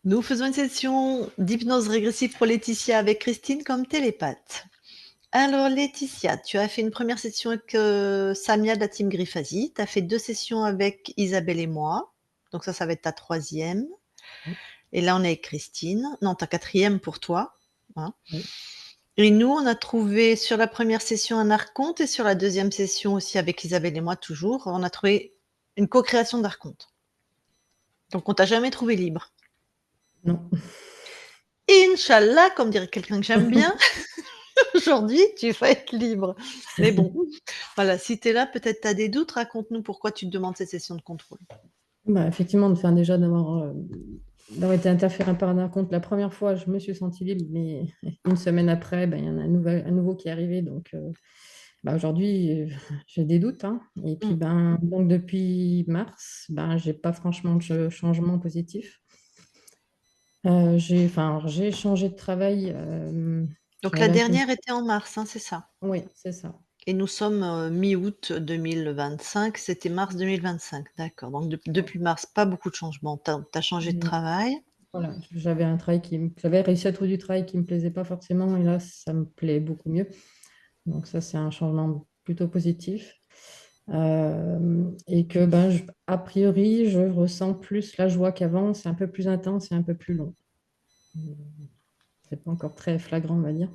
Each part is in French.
Nous faisons une session d'hypnose régressive pour Laetitia avec Christine comme télépathe. Alors Laetitia, tu as fait une première session avec, Samia de la team Griffasie. Tu as fait 2 sessions avec Isabelle et moi. Donc ça va être ta troisième. Oui, Et là, on est avec Christine. Non, ta quatrième pour toi, hein. oui. Et nous, on a trouvé sur la première session un archonte et sur la deuxième session aussi avec Isabelle et moi toujours, on a trouvé une co-création d'archonte. Donc on t'a jamais trouvé libre. Non. Inch'Allah, comme dirait quelqu'un que j'aime bien, aujourd'hui, tu vas être libre. Mais bon, voilà, si tu es là, peut-être tu as des doutes, raconte-nous pourquoi tu te demandes cette session de contrôle. Bah, effectivement, déjà d'avoir été interféré par un compte la première fois, je me suis sentie libre, mais une semaine après, ben, il y en a un nouveau qui est arrivé. Donc aujourd'hui, j'ai des doutes, hein. Et puis Mmh. donc depuis mars, j'ai pas franchement de changement positif. J'ai changé de travail. Donc la J'avais un contrat. dernière était en mars, hein, c'est ça? Oui, c'est ça. Et nous sommes, mi-août 2025, c'était mars 2025, d'accord. Donc depuis mars, pas beaucoup de changements. Tu as changé de Non. travail? Voilà, j'avais réussi à trouver du travail qui me plaisait pas forcément, et là, ça me plaît beaucoup mieux. Donc ça, c'est un changement plutôt positif. Et que, a priori, je ressens plus la joie qu'avant. C'est un peu plus intense et un peu plus long. C'est pas encore très flagrant, on va dire.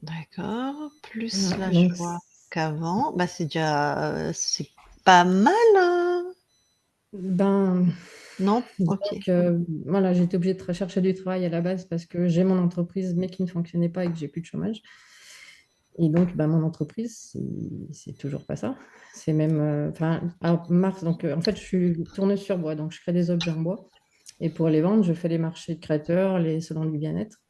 D'accord, plus Voilà, la joie qu'avant. Bah, c'est pas mal, hein? ben, Non? OK. donc, voilà, j'ai été obligée de chercher du travail à la base parce que j'ai mon entreprise, mais qui ne fonctionnait pas et que j'ai plus de chômage. Et donc, mon entreprise, c'est toujours pas ça. C'est même, alors, mars, donc en fait, je suis tourneuse sur bois, donc je crée des objets en bois. Et pour les vendre, je fais les marchés de créateurs, les salons du bien-être.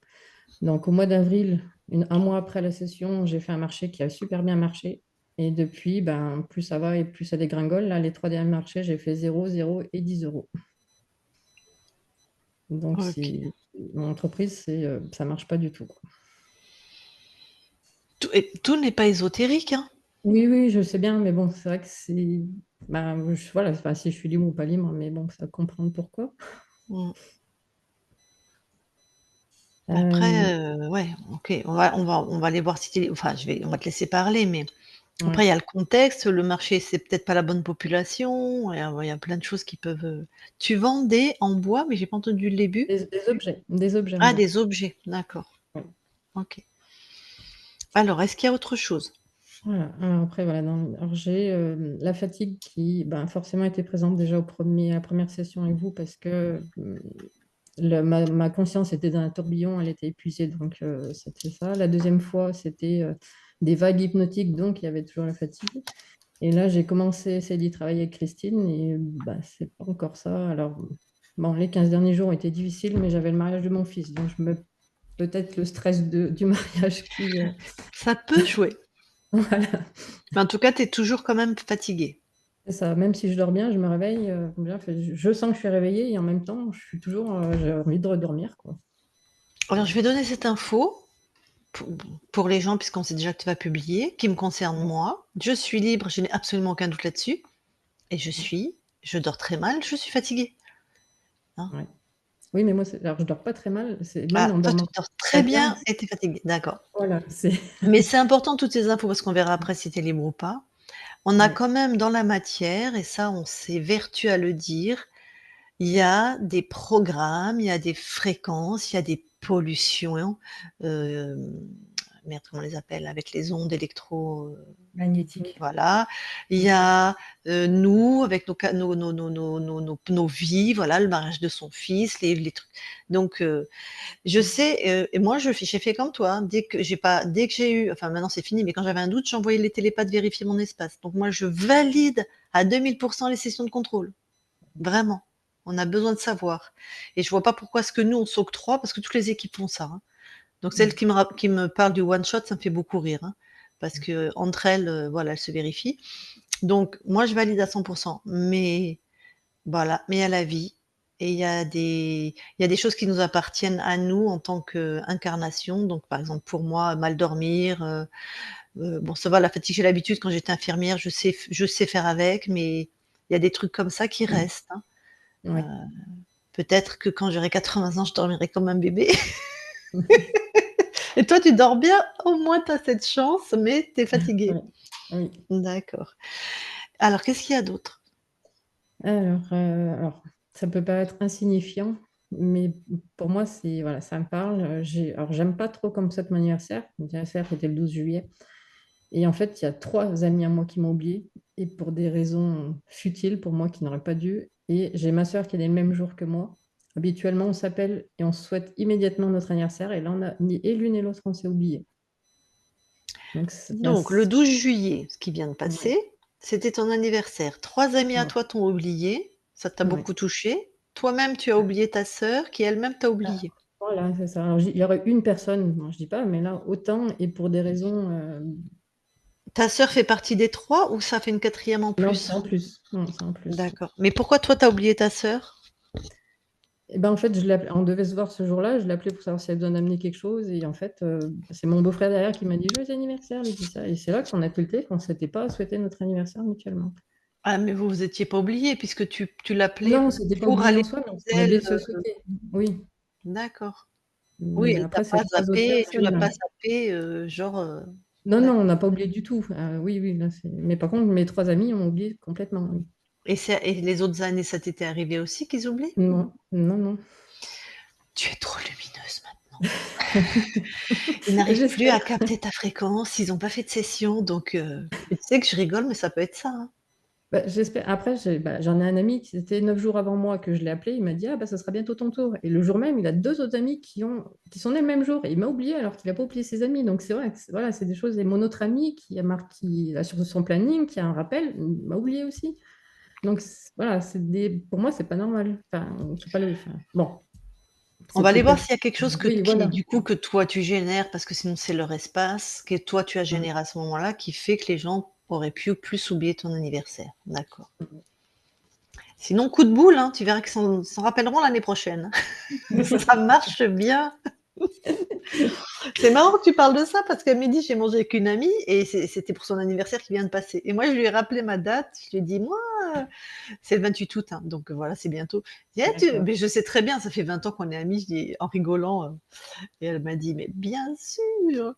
Donc, au mois d'avril, un mois après la session, j'ai fait un marché qui a super bien marché. Et depuis, plus ça va et plus ça dégringole. Là, les 3 derniers marchés, j'ai fait 0, 0 et 10 euros. Donc, OK. mon entreprise, ça marche pas du tout, quoi. Tout n'est pas ésotérique, hein? Oui, oui, je sais bien, mais bon, c'est vrai que voilà, si je suis libre ou pas libre, mais bon, ça comprendre pourquoi. Mmh. Euh, Après, ouais, OK, on va aller voir si tu enfin, on va te laisser parler, mais ouais. après il y a le contexte, le marché, c'est peut-être pas la bonne population, il y a plein de choses qui peuvent, tu vends des en bois, mais j'ai pas entendu le début? Des objets en Ah, bois. des objets, d'accord. Ouais. OK. Alors, est-ce qu'il y a autre chose? Voilà. Alors après, voilà, alors j'ai la fatigue qui, forcément était présente déjà à la première session avec vous parce que ma conscience était dans un tourbillon, elle était épuisée, donc c'était ça. La deuxième fois, c'était des vagues hypnotiques, donc il y avait toujours la fatigue. Et là, j'ai commencé à essayer d'y travailler avec Christine et c'est pas encore ça. Alors, bon, les 15 derniers jours ont été difficiles, mais j'avais le mariage de mon fils, donc peut-être le stress du mariage qui. Ça peut jouer, Voilà, mais en tout cas, tu es toujours quand même fatiguée. c'est ça. Même si je dors bien, je me réveille, je sens que je suis réveillée et en même temps, je suis toujours, j'ai envie de redormir, quoi. Alors, je vais donner cette info pour pour les gens, puisqu'on sait déjà que tu vas publier, qui me concerne moi. Je suis libre, je n'ai absolument aucun doute là-dessus et je dors très mal, je suis fatiguée, hein. Ouais. Oui, mais moi, alors je dors pas très mal, c'est même Ah, en toi, tu dormant dors très très bien. bien et tu es fatiguée, d'accord. Voilà, c'est. Mais c'est important toutes ces infos parce qu'on verra après si tu es libre ou pas. On a Ouais. quand même dans la matière, et ça, on s'évertue à le dire, il y a des programmes, il y a des fréquences, il y a des pollutions, hem, merde, comment on les appelle? Avec les ondes Magnétique. voilà. Il y a, nous avec nos vies, voilà, le mariage de son fils, les trucs donc je sais, et moi j'ai fait comme toi, hein, dès que j'ai eu enfin maintenant c'est fini, mais quand j'avais un doute, j'envoyais les télépathes vérifier mon espace. Donc moi je valide à 2000 les sessions de contrôle. Vraiment. On a besoin de savoir et je vois pas pourquoi est-ce que nous on s'octroie parce que toutes les équipes font ça, hein. Donc celle qui me parle du one shot, ça me fait beaucoup rire, hein, parce qu'entre elles, voilà, elles se vérifient. Donc moi je valide à 100, mais voilà, mais il y a la vie et il y a des choses qui nous appartiennent à nous en tant qu'incarnation. Donc par exemple pour moi, mal dormir, bon ça va, la fatigue, j'ai l'habitude quand j'étais infirmière, je sais faire avec, mais il y a des trucs comme ça qui restent, hein. Ouais. Peut-être que quand j'aurai 80 ans, je dormirai comme un bébé. Et toi, tu dors bien? Au moins, tu as cette chance, mais tu es fatiguée. Ouais, oui. D'accord. Alors, qu'est-ce qu'il y a d'autre? Alors, ça peut paraître insignifiant, mais pour moi, c'est, voilà, ça me parle. Alors, j'aime pas trop comme ça de mon anniversaire. Mon anniversaire était le 12 juillet. Et en fait, il y a trois amis à moi qui m'ont oublié, et pour des raisons futiles pour moi qui n'auraient pas dû. Et j'ai ma sœur qui est née le même jour que moi. Habituellement, on s'appelle et on se souhaite immédiatement notre anniversaire. Et là, on a ni et l'une et l'autre, on s'est oublié. Donc, Donc, le 12 juillet, ce qui vient de passer, ouais, c'était ton anniversaire. 3 amis à ouais, toi t'ont oublié, ça t'a ouais. beaucoup touché. Toi-même, tu as oublié ta sœur qui elle-même t'a oublié. Voilà, c'est ça. Alors, il y aurait une personne, moi, je dis pas, mais là, autant, et pour des raisons. Ta sœur fait partie des 3 ou ça fait une quatrième en Non, c'est en plus? plus. Non, c'est en plus. D'accord. Mais pourquoi toi, t'as oublié ta sœur? Et ben, en fait, on devait se voir ce jour-là. Je l'ai appelé pour savoir si elle besoin d'amener quelque chose. Et en fait, c'est mon beau-frère derrière qui m'a dit joyeux anniversaire, Laetitia. Et c'est là qu'on a tilté qu'on ne s'était pas souhaité notre anniversaire mutuellement. Ah, mais vous vous étiez pas oubliés puisque tu l'appelais Non, on s'était pas pour oublié aller en soi, mais on chez a elle. oublié de se souhaiter. Oui. D'accord. Oui, Mais elle t'a après, ces pas trois autres zappé, tu l'as personnes. pas zappé, genre, Non, non, d'accord. on n'a pas oublié du tout. Oui, oui. Là, mais par contre, mes trois amis ont oublié complètement. Oui. Et les autres années, ça t'était arrivé aussi qu'ils oublient? Non, non, non. Tu es trop lumineuse maintenant. Ils n'arrivent plus à J'espère. capter ta fréquence, ils ont pas fait de session, donc tu sais que je rigole, mais ça peut être ça, hein. Bah, j'espère. Après, j'en ai un ami qui était 9 jours avant moi que je l'ai appelé. Il m'a dit, ah, bah, ça sera bientôt ton tour. Et le jour même, il a deux autres amis qui sont nés le même jour. Et il m'a oublié alors qu'il n'a pas oublié ses amis. Donc, c'est vrai que voilà, c'est des choses. Et mon autre ami qui a marqué là, sur son planning, qui a un rappel, il m'a oublié aussi. Donc, voilà, pour moi, c'est pas normal. Enfin, c'est pas bon, On c'est va aller voir peut-être. s'il y a quelque chose Oui, qui voilà. du coup, que toi tu génères, parce que sinon c'est leur espace, que toi tu as Mm. généré à ce moment-là, qui fait que les gens auraient pu plus oublier ton anniversaire. D'accord. Sinon, coup de boule, hein, tu verras qu'ils s'en rappelleront l'année prochaine. Ça marche bien. C'est marrant que tu parles de ça parce qu'à midi, j'ai mangé avec une amie et c'était pour son anniversaire qui vient de passer. Et moi, je lui ai rappelé ma date. Je lui ai dit, moi, c'est le 28 août, hein, donc voilà, c'est bientôt. Je dis, ah, D'accord. mais je sais très bien, ça fait 20 ans qu'on est amis, je dis, en rigolant. Et elle m'a dit, mais bien sûr.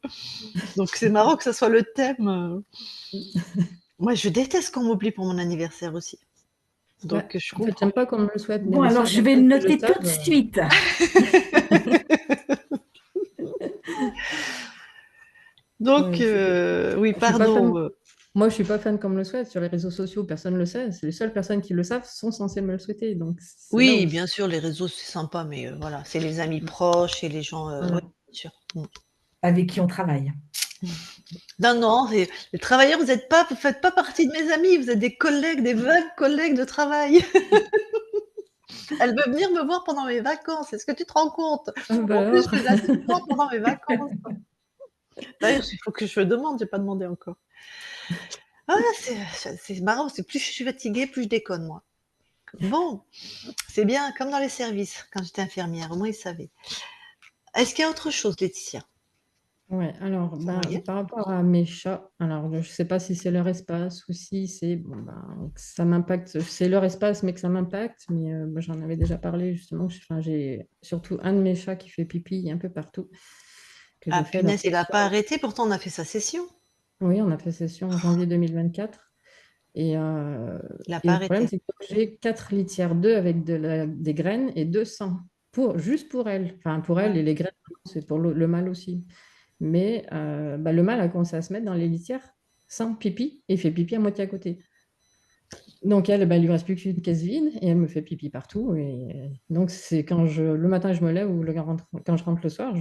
Donc c'est marrant que ça soit le thème. Moi, je déteste qu'on m'oublie pour mon anniversaire aussi. Ouais. Donc je En fait, comprends. j'aime pas qu'on me le souhaite, mais Bon, les alors seules je vais le personnes qui le noter tout de savent. suite. Donc, Ouais, oui, je suis pas pardon. fan. Moi, je suis pas fan qu'on me le souhaite. Sur les réseaux sociaux, personne ne le sait. C'est les seules personnes qui le savent sont censées me le souhaiter. Donc, c'est là Oui, où. bien sûr, les réseaux, c'est sympa, mais voilà, c'est les amis proches et les gens. Oui, Voilà. bien sûr. Mm. Avec qui on travaille. Non, non, les travailleurs, vous faites pas partie de mes amis, vous êtes des collègues, des vagues collègues de travail. Elle veut venir me voir pendant mes vacances. Est-ce que tu te rends compte? Ah, bah En plus, alors. je fais l'assistant pendant mes vacances. D'ailleurs, il faut que je demande, j'ai pas demandé encore. Ah, c'est marrant, c'est plus je suis fatiguée, plus je déconne, moi. Bon, c'est bien, comme dans les services, quand j'étais infirmière, au moins ils savaient. Est-ce qu'il y a autre chose, Laetitia? Ouais, alors, Oui. par rapport à mes chats, alors je ne sais pas si c'est leur espace ou si c'est, bon, que ça m'impacte, c'est leur espace, mais que ça m'impacte, mais moi, j'en avais déjà parlé justement. Enfin, j'ai surtout un de mes chats qui fait pipi un peu partout, que Ah j'ai fait la punaise, il n'a pas session. arrêté, pourtant on a fait sa session. Oui, on a fait session en janvier 2024. Et, euh, Il n'a et pas le problème, arrêté. c'est que j'ai 4 litières, 2 avec des graines et 2 sans, juste pour elle. Enfin, pour elle, Ouais. et les graines, c'est pour le mâle aussi. Mais le mâle a commencé à se mettre dans les litières sans pipi et il fait pipi à moitié à côté. Donc elle, il lui reste plus qu'une caisse vide et elle me fait pipi partout. Et donc c'est le matin je me lève ou quand je rentre le soir,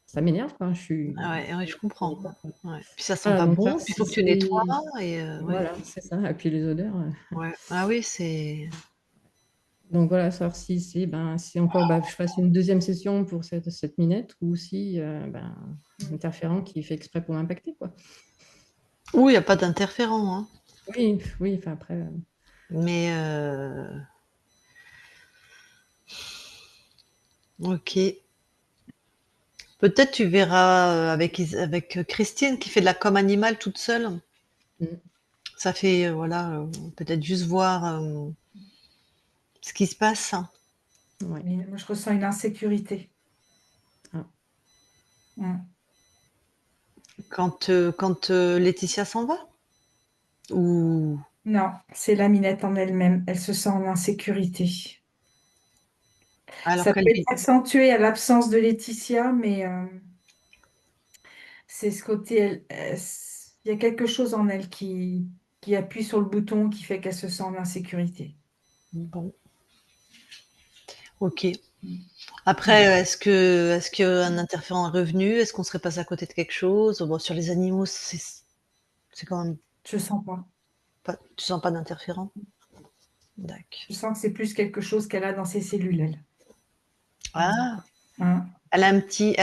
ça m'énerve, quoi. Ah ouais, ouais, je comprends. Ouais. Puis ça sent Voilà, pas donc ça, bon, puis il si faut que tu nettoies c'est. et ouais, Voilà, c'est ça. Et puis les odeurs. ouais. Ah oui, c'est Donc voilà, savoir si encore je fasse une deuxième session pour cette minette ou si interférent qui fait exprès pour m'impacter, quoi. oui, il y a pas d'interférent, hein. Oui, oui, enfin après. Mais OK. Peut-être tu verras, avec Christine qui fait de la com animale toute seule. Mm. Ça fait, voilà, peut-être juste voir, ce qui se passe. Ouais. Et moi, je ressens une insécurité. Ah. Mm. Quand Laetitia s'en va? Ou Non, c'est la Minette en elle-même. Elle se sent en insécurité. alors Ça peut qu'elle être vit. accentué à l'absence de Laetitia, mais c'est ce côté, il y a quelque chose en elle qui appuie sur le bouton qui fait qu'elle se sent en insécurité. Bon, ok. Mm. Après, est-ce qu'un interférent est revenu? Est-ce qu'on serait passé à côté de quelque chose? Bon, sur les animaux, c'est quand même Je sens pas. pas. Tu sens pas d'interférent? D'accord. Je sens que c'est plus quelque chose qu'elle a dans ses cellules, elle. Ah, Hein. elle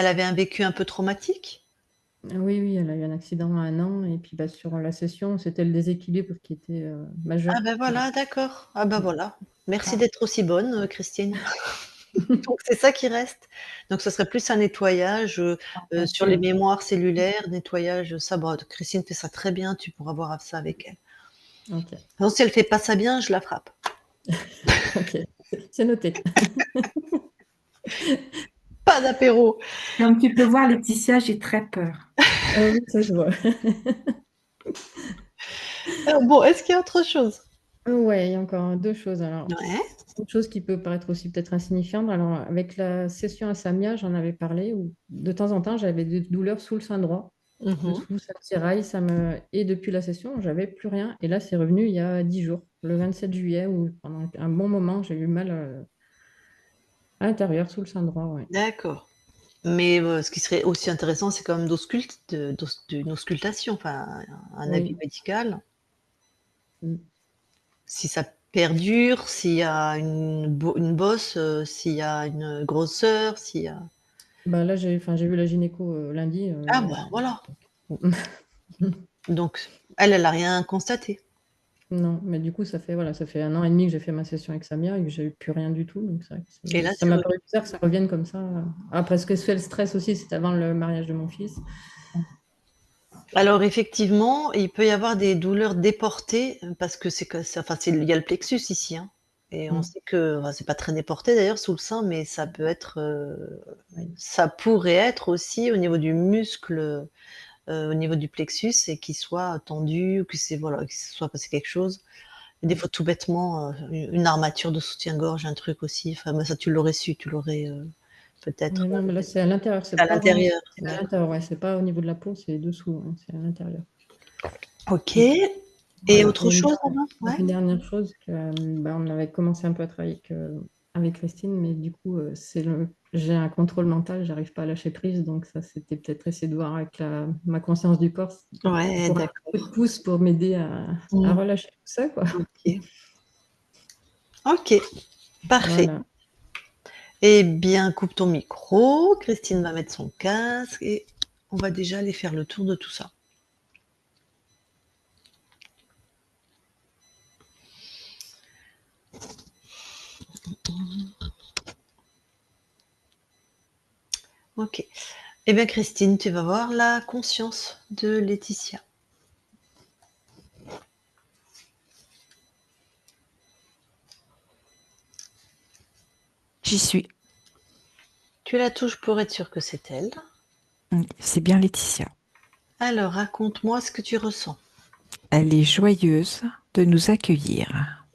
avait un vécu un peu traumatique? Oui, oui, elle a eu un accident à 1 an et puis bah, sur la session, c'était le déséquilibre qui était majeur. Ah ben voilà, d'accord. Ah ben voilà. Merci Ah, d'être aussi bonne, Christine. Donc c'est ça qui reste. Donc ce serait plus un nettoyage, bien sur les sûr. mémoires cellulaires, nettoyage, ça, bah, Christine fait ça très bien, tu pourras voir ça avec elle. Ok, Non, si elle fait pas ça bien, je la frappe. ok, c'est noté. Pas d'apéro. Comme tu peux voir, Laetitia, j'ai très peur. Oui, ça je vois. Bon, est-ce qu'il y a autre chose? Ouais, il y a encore 2 choses. Alors, Ouais. une chose qui peut paraître aussi peut-être insignifiante. Alors, avec la session à Samia, j'en avais parlé, où de temps en temps, j'avais des douleurs sous le sein droit. Mmh. Dessous, ça me tiraille, Et depuis la session, j'avais plus rien. Et là, c'est revenu il y a 10 jours, le 27 juillet, où pendant un bon moment, j'ai eu mal à l'intérieur, sous le sein droit. Ouais. D'accord. Mais, ce qui serait aussi intéressant, c'est quand même d'une auscultation, enfin un avis Oui. médical. Mm. Si ça perdure, s'il y a une bosse, s'il y a une grosseur, s'il y a. Bah, là, j'ai vu la gynéco lundi. Ah bah, voilà. Bon. Donc elle a rien constaté. Non, mais du coup, ça fait 1 an et demi que j'ai fait ma session avec Samia et que j'ai eu plus rien du tout. Donc, Et là, ça c'est m'a revenu. paru bizarre que ça revienne comme ça. Après, ce que fait le stress aussi, c'était avant le mariage de mon fils. Alors effectivement, il peut y avoir des douleurs déportées, parce que il y a le plexus ici, hein, et on Mm. sait que enfin, c'est pas très déporté d'ailleurs sous le sein, mais ça peut être, Oui. ça pourrait être aussi au niveau du muscle, au niveau du plexus et qu'il soit tendu ou que c'est voilà, qu'il se soit passé quelque chose. Et des Mm. fois tout bêtement, une armature de soutien-gorge, un truc aussi, enfin, mais ça tu l'aurais su, tu l'aurais, peut-être, Oui, non, mais là, c'est à l'intérieur. à C'est pas vraiment l'intérieur. c'est à l'intérieur. Ouais, c'est pas au niveau de la peau, c'est dessous. Hein, c'est à l'intérieur. OK, Mm. et Voilà. autre chose alors? Ouais? Une dernière chose, on avait commencé un peu à travailler avec Christine, mais du coup, j'ai un contrôle mental, j'arrive pas à lâcher prise, donc ça, c'était peut-être essayer de voir avec ma conscience du corps Ouais, pour un coup de d'accord. pouce pour m'aider à Mmh. relâcher tout ça, quoi. OK. OK, parfait. Voilà. Eh bien, coupe ton micro, Christine va mettre son casque et on va déjà aller faire le tour de tout ça. OK. Eh bien, Christine, tu vas voir la conscience de Laetitia. J'y suis. Tu la touches pour être sûre que c'est elle. C'est bien Laetitia. Alors, raconte-moi ce que tu ressens. Elle est joyeuse de nous accueillir.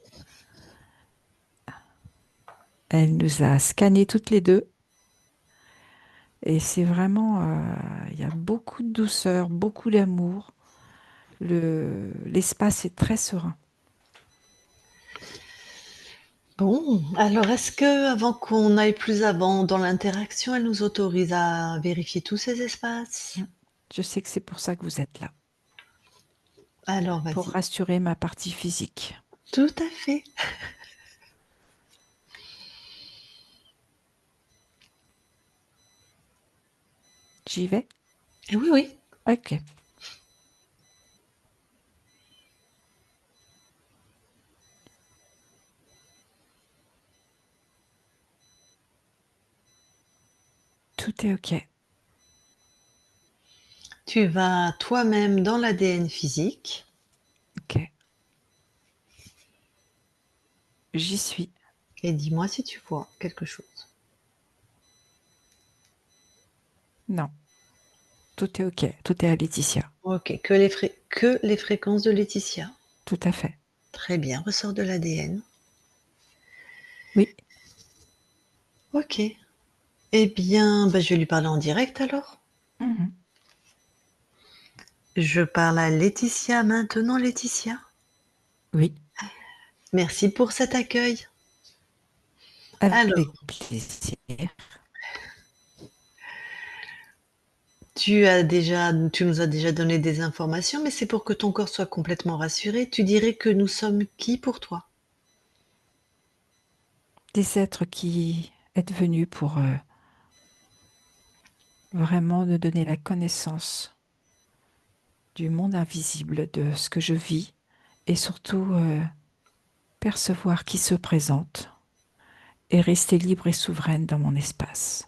Elle nous a scannés toutes les deux. Et c'est vraiment, il y a beaucoup de douceur, beaucoup d'amour. L'espace est très serein. Bon, alors est-ce que, avant qu'on aille plus avant dans l'interaction, elle nous autorise à vérifier tous ces espaces? Je sais que c'est pour ça que vous êtes là, Alors, pour vas-y. rassurer ma partie physique. Tout à fait. J'y vais? Oui, oui. Ok. Tout est ok. Tu vas toi-même dans l'ADN physique. Ok. J'y suis. Et dis-moi si tu vois quelque chose. Non, tout est OK. Tout est à Laetitia. Ok, que les fréquences de Laetitia. Tout à fait. Très bien, ressort de l'ADN. Oui. Ok. Eh bien, bah, je vais lui parler en direct alors. Mhm. Je parle à Laetitia maintenant, Laetitia. Oui, Merci pour cet accueil. avec Alors, plaisir. tu nous as déjà donné des informations, mais c'est pour que ton corps soit complètement rassuré. Tu dirais que nous sommes qui pour toi? Des êtres qui êtes venus pour vraiment nous donner la connaissance du monde invisible, de ce que je vis, et surtout percevoir qui se présente et rester libre et souveraine dans mon espace.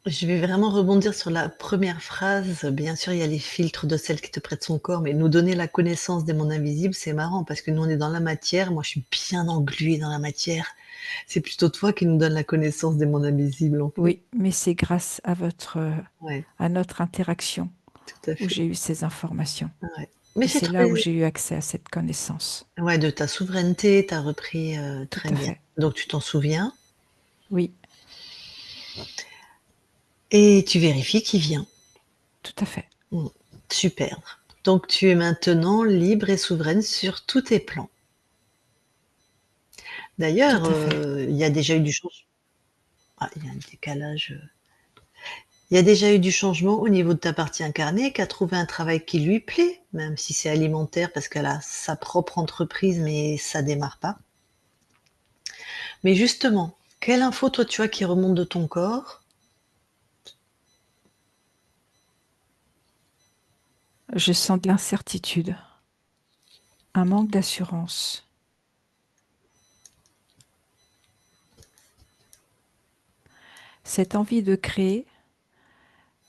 Je vais vraiment rebondir sur la première phrase. Bien sûr, il y a les filtres de celle qui te prête son corps, mais nous donner la connaissance des mondes invisibles, c'est marrant parce que nous, on est dans la matière. Moi, je suis bien engluée dans la matière. C'est plutôt toi qui nous donne la connaissance des mondes invisibles, en fait. Oui, mais c'est grâce à Ouais, à notre interaction tout à où fait. j'ai eu ces informations. Ouais. Mais Et c'est c'est là où très, j'ai eu accès à cette connaissance. ouais, de ta souveraineté, tu as repris Tout très à bien. fait. Donc, tu t'en souviens Oui, et tu vérifies qui vient. tout à fait. Mm. Super. Donc, tu es maintenant libre et souveraine sur tous tes plans. Tout D'ailleurs, à fait. il y a déjà eu du changement. Ah, il y a un décalage. Il y a déjà eu du changement au niveau de ta partie incarnée, qui a trouvé un travail qui lui plaît, même si c'est alimentaire parce qu'elle a sa propre entreprise, mais ça démarre pas. Mais justement, quelle info toi tu as qui remonte de ton corps? Je sens de l'incertitude, un manque d'assurance, cette envie de créer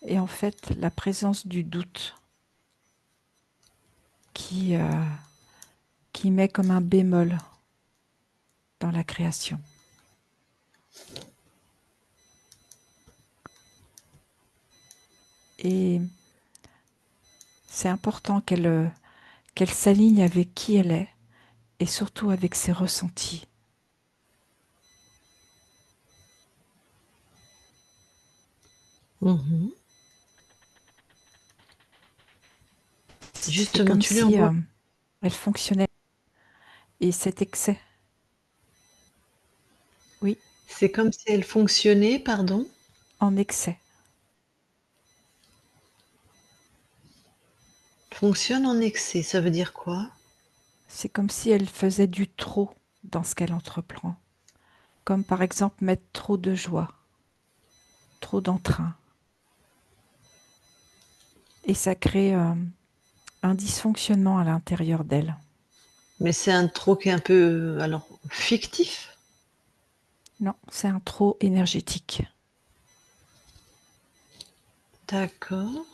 et en fait la présence du doute qui, euh, qui met comme un bémol dans la création. Et c'est important qu'elle s'aligne avec qui elle est et surtout avec ses ressentis. Mhm. C'est Justement, comme tu lui si envoies. elle fonctionnait. Et cet excès, oui, C'est comme si elle fonctionnait, pardon. en excès. Fonctionne en excès, ça veut dire quoi? C'est comme si elle faisait du trop dans ce qu'elle entreprend. Comme par exemple mettre trop de joie, trop d'entrain. Et ça crée un dysfonctionnement à l'intérieur d'elle. Mais c'est un trop qui est un peu, alors, fictif. Non, c'est un trop énergétique. D'accord.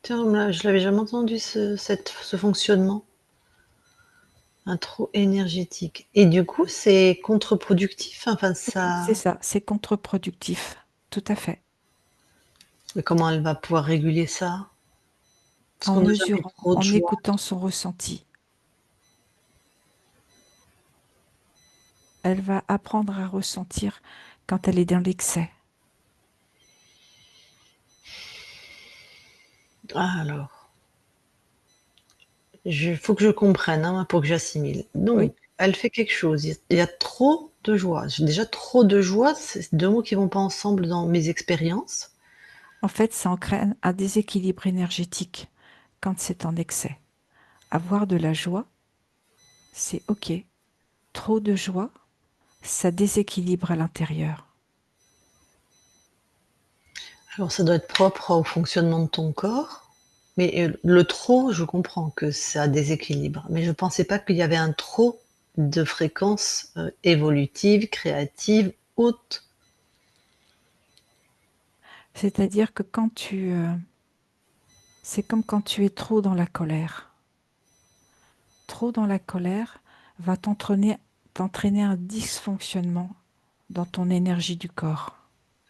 Tiens, je l'avais jamais entendu ce fonctionnement. Un trop énergétique. Et du coup, c'est contre-productif. Enfin, Oui, c'est ça. ça, c'est contre-productif. Tout à fait. Mais comment elle va pouvoir réguler ça? Parce En qu'on n'a jamais mesurant, trop de en joie. écoutant son ressenti, elle va apprendre à ressentir quand elle est dans l'excès. Ah, alors, il faut que je comprenne hein, pour que j'assimile. Oui, Donc, elle fait quelque chose. Il y a trop de joie. Déjà, trop de joie, c'est deux mots qui vont pas ensemble dans mes expériences. en fait, ça entraîne un déséquilibre énergétique quand c'est en excès. Avoir de la joie, c'est OK. Trop de joie, ça déséquilibre à l'intérieur. Alors, ça doit être propre au fonctionnement de ton corps. Mais le trop, je comprends que ça déséquilibre. Mais je pensais pas qu'il y avait un trop de fréquences évolutives, créatives, hautes. C'est-à-dire que c'est comme quand tu es trop dans la colère. Trop dans la colère va t'entraîner d'entraîner un dysfonctionnement dans ton énergie du corps.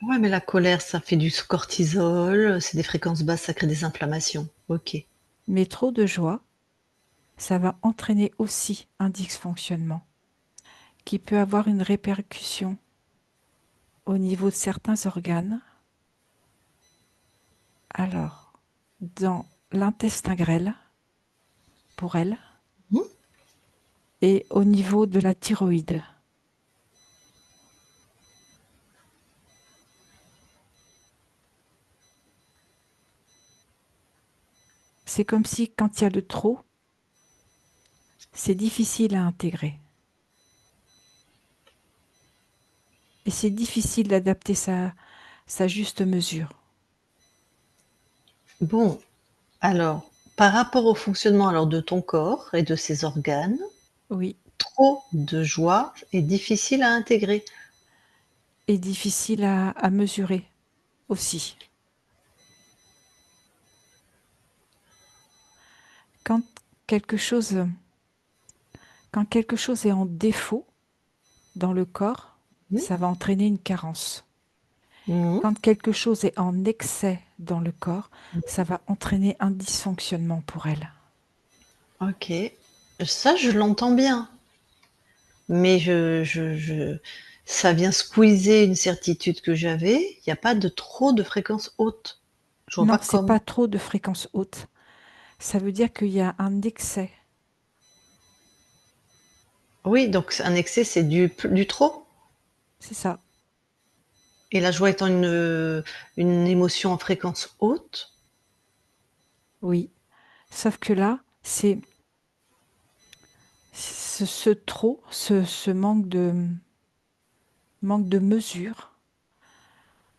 Ouais, mais la colère, ça fait du cortisol, c'est des fréquences basses, ça crée des inflammations. Ok. Mais trop de joie, ça va entraîner aussi un dysfonctionnement qui peut avoir une répercussion au niveau de certains organes. Alors, dans l'intestin grêle, pour elle, Mhm. et au niveau de la thyroïde. C'est comme si quand il y a le trop, c'est difficile à intégrer. Et c'est difficile d'adapter sa juste mesure. Bon, alors, par rapport au fonctionnement alors de ton corps et de ses organes, Oui, trop de joie est difficile à intégrer. et difficile à mesurer aussi. Quand quelque chose, quand quelque chose est en défaut dans le corps, Mhm. ça va entraîner une carence. Mhm. Quand quelque chose est en excès dans le corps, ça va entraîner un dysfonctionnement pour elle. Ok. Ça, je l'entends bien. Mais ça vient squeezer une certitude que j'avais. Il n'y a pas de trop de fréquences hautes. Je vois Non, pas c'est pas comment. trop de fréquences hautes. Ça veut dire qu'il y a un excès. Oui, donc un excès, c'est du trop. C'est ça. Et la joie étant une émotion en fréquence haute. Oui. Sauf que là, c'est ce trop, ce manque de mesure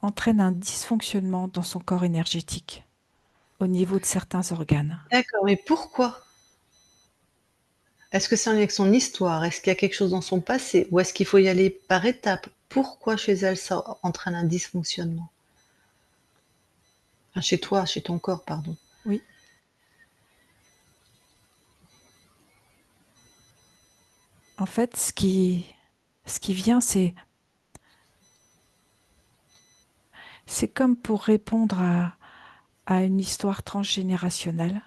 entraîne un dysfonctionnement dans son corps énergétique au niveau de certains organes. D'accord, mais pourquoi? Est-ce que c'est en lien avec son histoire? Est-ce qu'il y a quelque chose dans son passé? Ou est-ce qu'il faut y aller par étapes? Pourquoi chez elle ça entraîne un dysfonctionnement? Enfin, chez toi, chez ton corps, pardon. Oui. En fait, ce qui vient, c'est comme pour répondre à une histoire transgénérationnelle,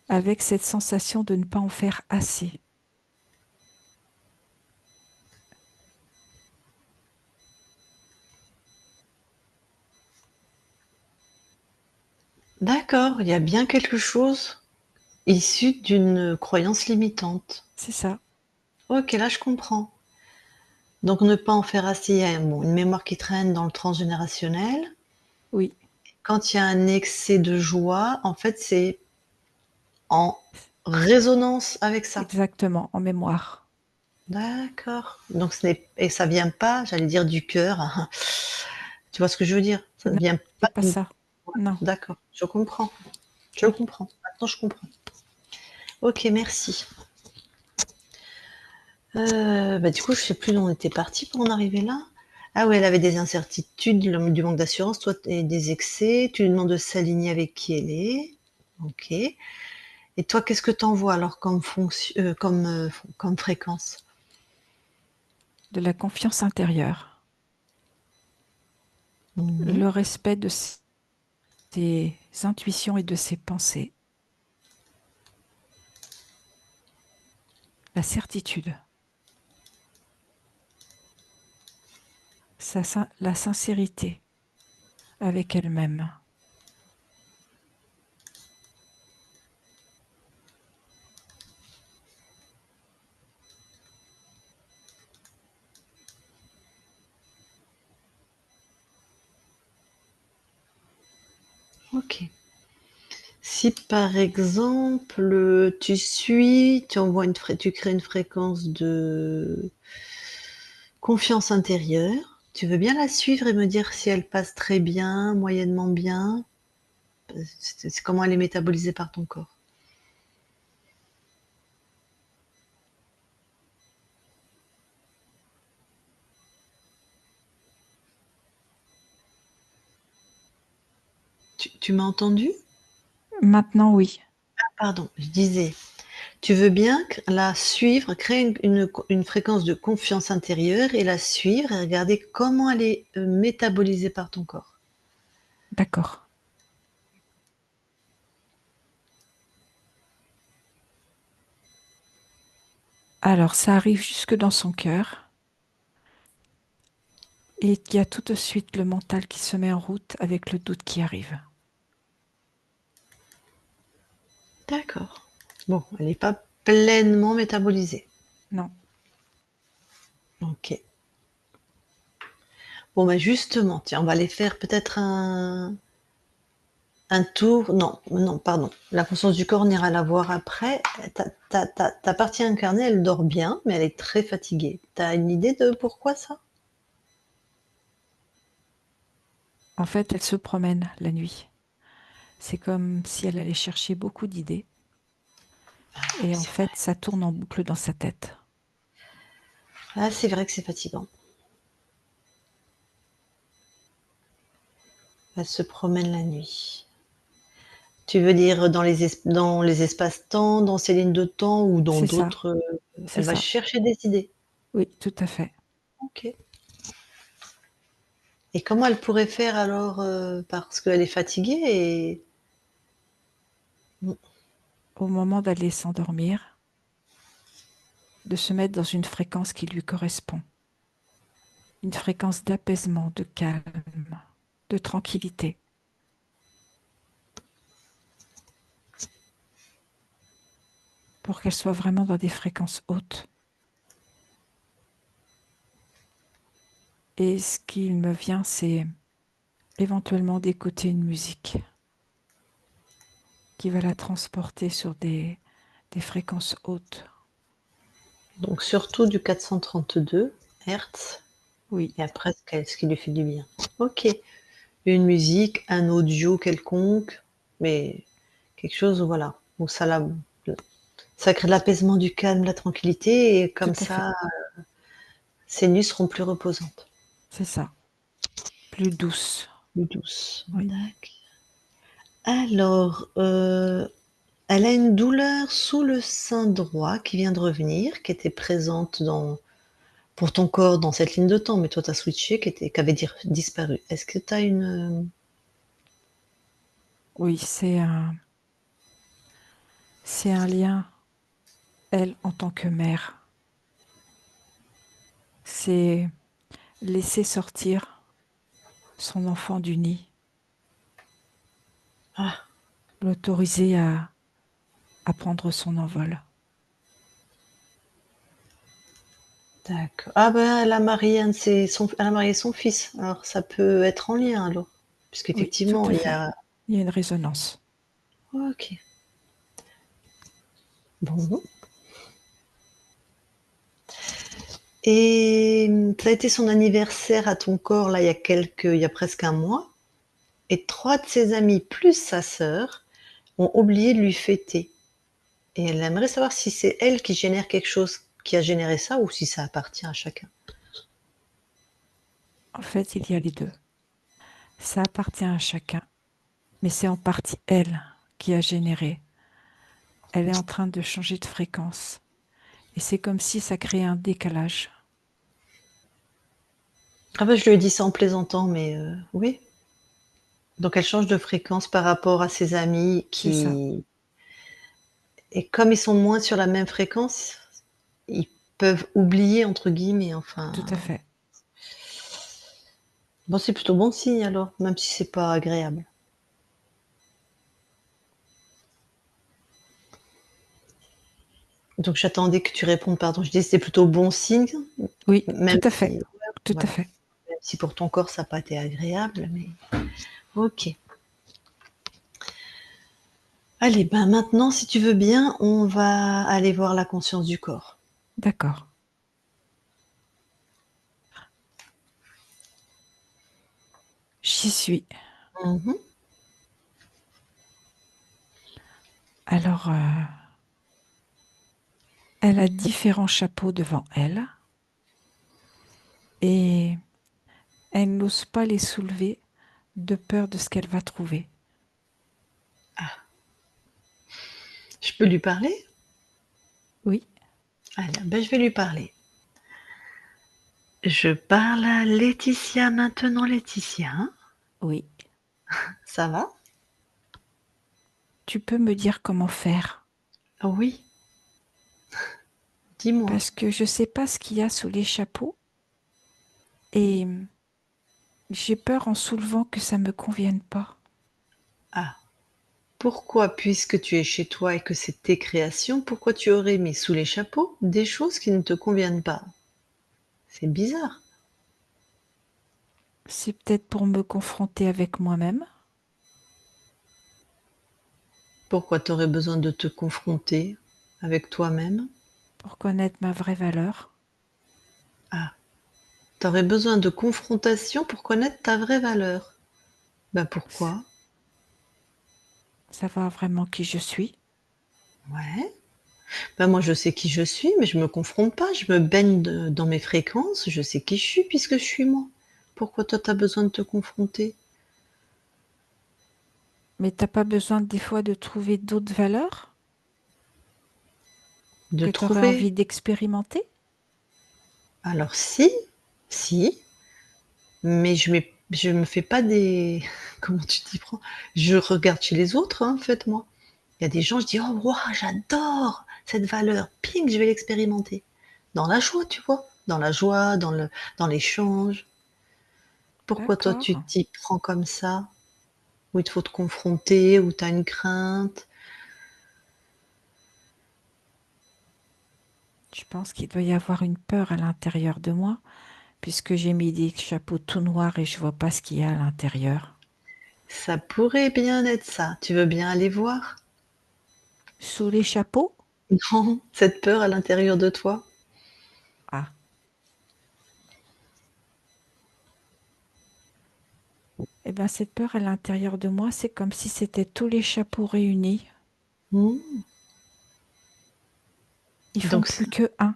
avec cette sensation de ne pas en faire assez. D'accord, il y a bien quelque chose issu d'une croyance limitante. C'est ça. Ok, là je comprends. Donc ne pas en faire assez, il y a bon, une mémoire qui traîne dans le transgénérationnel. Oui, Quand il y a un excès de joie, en fait, c'est en résonance avec ça. exactement, en mémoire. D'accord. Donc et ça vient pas, j'allais dire du cœur. Tu vois ce que je veux dire? Ça ne Non, vient pas c'est pas du ça. Non. d'accord, je comprends. Je Oui. comprends. Maintenant je comprends. OK, merci. Bah, du coup, je sais plus d'où on était parti pour en arriver là. Ah ouais, elle avait des incertitudes, du manque d'assurance, toi et des excès. Tu lui demandes de s'aligner avec qui elle est. OK. Et toi, qu'est-ce que tu envoies alors comme fréquence? De la confiance intérieure, Mmh. le respect de ses intuitions et de ses pensées, la certitude, la sincérité avec elle-même. OK. Si par exemple, tu crées une fréquence de confiance intérieure, tu veux bien la suivre et me dire si elle passe très bien, moyennement bien? C'est comment elle est métabolisée par ton corps. Tu m'as entendu? Maintenant, oui. Pardon, je disais, Tu veux bien la suivre, créer une fréquence de confiance intérieure et la suivre et regarder comment elle est métabolisée par ton corps. D'accord. Alors, ça arrive jusque dans son cœur et il y a tout de suite le mental qui se met en route avec le doute qui arrive. D'accord. Bon, elle n'est pas pleinement métabolisée. Non, Ok. Bon, bah justement, tiens, on va aller faire peut-être un tour. Non, non, pardon. La conscience du corps, on ira la voir après. Ta partie incarnée, elle dort bien, mais elle est très fatiguée. T'as une idée de pourquoi ça? en fait, elle se promène la nuit. C'est comme si elle allait chercher beaucoup d'idées et en C'est vrai. fait, ça tourne en boucle dans sa tête. Ah, c'est vrai que c'est fatigant. Elle se promène la nuit. Tu veux dire dans les espaces-temps, dans ces lignes de temps ou dans C'est ça, d'autres, c'est elle va ça. chercher des idées? Oui, tout à fait. OK. Et comment elle pourrait faire alors, parce qu'elle est fatiguée et mmh, Au moment d'aller s'endormir, de se mettre dans une fréquence qui lui correspond. Une fréquence d'apaisement, de calme, de tranquillité. Pour qu'elle soit vraiment dans des fréquences hautes. Et ce qui me vient, c'est éventuellement d'écouter une musique qui va la transporter sur des fréquences hautes. donc surtout du 432 Hertz Oui, et après ce qui lui fait du bien. OK. Une musique, un audio quelconque, mais quelque chose où voilà, où ça crée de l'apaisement, du calme, de la tranquillité et tout comme à fait. ça, ses nuits seront plus reposantes, C'est ça. Plus douce. plus douces. Oui. D'accord. Alors, elle a une douleur sous le sein droit qui vient de revenir, qui était présente pour ton corps dans cette ligne de temps, mais toi tu as switché, qui avait disparu. Est-ce que tu as Oui, c'est un lien, elle, en tant que mère. C'est laisser sortir son enfant du nid, ah, l'autoriser à prendre son envol. d'accord. Ah ben, elle a marié son fils, alors ça peut être en lien alors, Oui, tout puisqu'effectivement à il y fait. a Il y a une résonance. OK. Bon et ça a été son anniversaire à ton corps là il y a presque un mois et 3 de ses amis plus sa sœur ont oublié de lui fêter. Et elle aimerait savoir si c'est elle qui génère quelque chose qui a généré ça ou si ça appartient à chacun. En fait, il y a les deux. Ça appartient à chacun, mais c'est en partie elle qui a généré. Elle est en train de changer de fréquence. Et c'est comme si ça créait un décalage. Ah bah, je lui ai dit ça en plaisantant, mais oui. Donc elle change de fréquence par rapport à ses amis C'est ça, qui et comme ils sont moins sur la même fréquence, ils peuvent «oublier» entre guillemets, tout à enfin fait. bon, c'est plutôt bon signe alors, même si c'est pas agréable. Donc j'attendais que tu répondes, pardon. Je disais c'est plutôt bon signe, Oui, même tout à fait. si Tout à voilà, fait. même si pour ton corps ça a pas été agréable, mais OK. Allez, ben maintenant, si tu veux bien, on va aller voir la conscience du corps. D'accord. J'y suis. Mmh. Alors, elle a différents chapeaux devant elle et elle n'ose pas les soulever de peur de ce qu'elle va trouver. Je peux lui parler? Alors, ben, je vais lui parler. Je parle à Laetitia maintenant, Laetitia. Oui. Ça va? Tu peux me dire comment faire? Oui, dis-moi. Parce que je ne sais pas ce qu'il y a sous les chapeaux et j'ai peur en soulevant que ça ne me convienne pas. Ah, pourquoi, puisque tu es chez toi et que c'est tes créations, pourquoi tu aurais mis sous les chapeaux des choses qui ne te conviennent pas? C'est bizarre. C'est peut-être pour me confronter avec moi-même. Pourquoi tu aurais besoin de te confronter avec toi-même? Pour connaître ma vraie valeur. Ah, tu aurais besoin de confrontation pour connaître ta vraie valeur. Ben pourquoi? Savoir vraiment qui je suis. Ouais. Ben moi je sais qui je suis, mais je me confronte pas, je me baigne dans mes fréquences, je sais qui je suis puisque je suis moi. Pourquoi toi tu as besoin de te confronter? Mais t'as pas besoin des fois de trouver d'autres valeurs De que tu aurais trouver. envie d'expérimenter? Alors si, mais je me fais pas des comment tu t'y prends? Je regarde chez les autres, hein, en fait, moi. Il y a des gens, je dis: «Oh waouh, j'adore cette valeur, ping, je vais l'expérimenter». Dans la joie, tu vois? Dans la joie, dans l'échange. Pourquoi toi tu D'accord. t'y prends comme ça? Où il te faut te confronter, où tu as une crainte? Je pense qu'il doit y avoir une peur à l'intérieur de moi, puisque j'ai mis des chapeaux tout noirs et je vois pas ce qu'il y a à l'intérieur. Ça pourrait bien être ça. Tu veux bien aller voir? Sous les chapeaux? Non, cette peur à l'intérieur de toi? Ah, eh bien cette peur à l'intérieur de moi, c'est comme si c'était tous les chapeaux réunis. Mmh. Ils font Donc plus que un.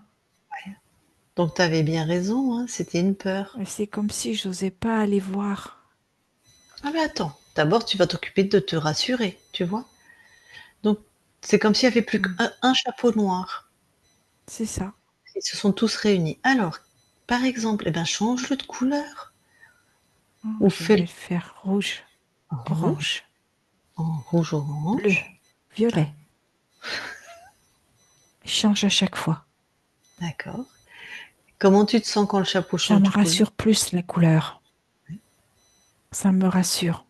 tu avais bien raison, hein, c'était une peur. Et c'est comme si j'osais pas aller voir. Ah mais attends, d'abord tu vas t'occuper de te rassurer, tu vois? Donc c'est comme s'il y avait plus Hmm. qu'un chapeau noir. C'est ça. Ils se sont tous réunis. Alors, par exemple, eh ben change-le de couleur Oh, ou je vais fais-le le faire rouge, en rouge, orange, en bleu, rouge-orange. Ah, violet. Je change à chaque fois. d'accord. Comment tu te sens quand le chapeau Ça change me de couleur? rassure plus la couleur. Ça me rassure.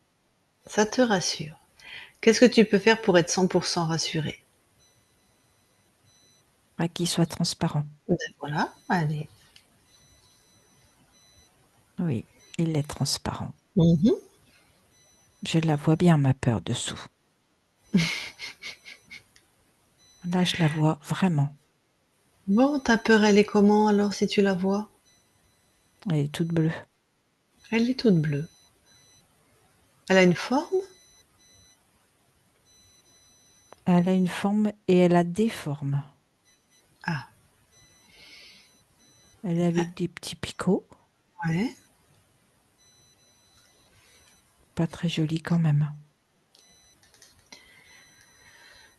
Ça te rassure. Qu'est-ce que tu peux faire pour être 100% rassuré? Pas qu'il soit transparent. Ben voilà, allez. Oui, il est transparent. Mmh. Je la vois bien, ma peur dessous. Là, je la vois vraiment. Bon, ta peur, elle est comment alors si tu la vois? Elle est toute bleue. Elle est toute bleue. Elle a une forme? Elle a une forme et elle a des formes. Ah, Elle est avec des petits picots. ouais. Pas très jolie quand même.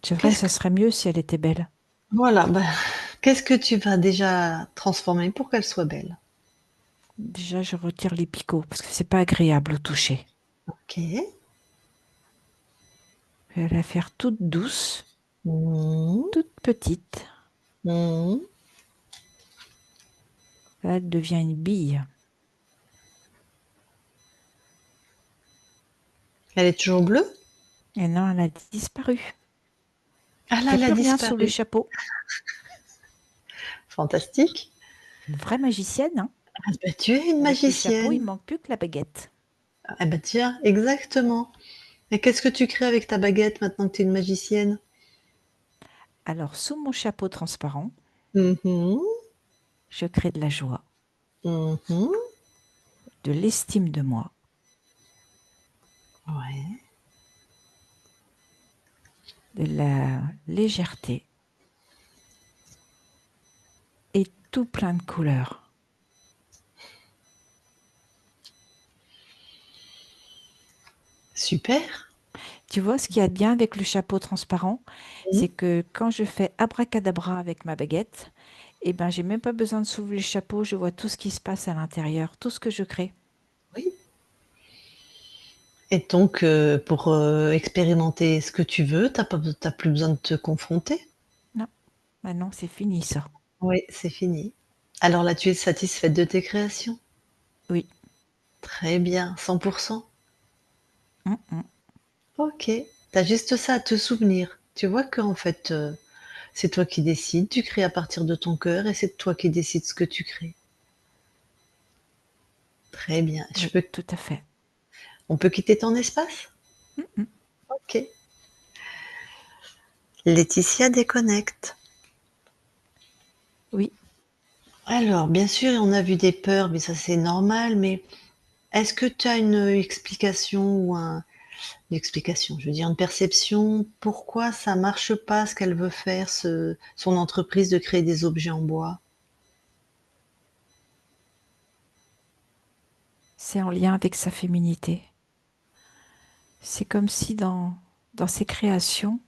C'est vrai, Qu'est-ce ça que serait mieux si elle était belle. voilà, bah, qu'est-ce que tu vas déjà transformer pour qu'elle soit belle? Déjà, je retire les picots parce que c'est pas agréable au toucher. OK. Je vais la faire toute douce, Mmh. toute petite. Mmh. Là, elle devient une bille. Elle est toujours bleue? Et non, elle a disparu. Ah Il là, n'y a elle a plus rien sous le disparu. chapeau. Fantastique. Une vraie magicienne, hein. Ah bah, tu es une Avec le chapeau, il magicienne. manque plus que la baguette. Ah bah, tiens, exactement. Et qu'est-ce que tu crées avec ta baguette maintenant que tu es une magicienne? Alors, sous mon chapeau transparent, Mmh mh. je crée de la joie, Mmh. de l'estime de moi, Ouais. de la légèreté et tout plein de couleurs. Super. Tu vois, ce qu'il y a de bien avec le chapeau transparent, Mhm. c'est que quand je fais abracadabra avec ma baguette, eh ben, j'ai même pas besoin de soulever le chapeau, je vois tout ce qui se passe à l'intérieur, tout ce que je crée. Oui. Et donc, pour expérimenter ce que tu veux, t'as plus besoin de te confronter. Non, maintenant c'est fini ça. Oui, c'est fini. Alors là, tu es satisfaite de tes créations? Oui. Très bien, 100%. Mm, mm. Ok. T'as juste ça à te souvenir. Tu vois qu'en fait, c'est toi qui décides, tu crées à partir de ton cœur et c'est toi qui décides ce que tu crées. Très bien. Oui, tout à fait. On peut quitter ton espace? Mm, mm. Ok. Laetitia déconnecte. Oui, Alors, bien sûr, on a vu des peurs, mais ça c'est normal, mais est-ce que tu as une explication ou une explication, je veux dire une perception, pourquoi ça marche pas ce qu'elle veut faire, son entreprise de créer des objets en bois? c'est en lien avec sa féminité. C'est comme si dans ses créations,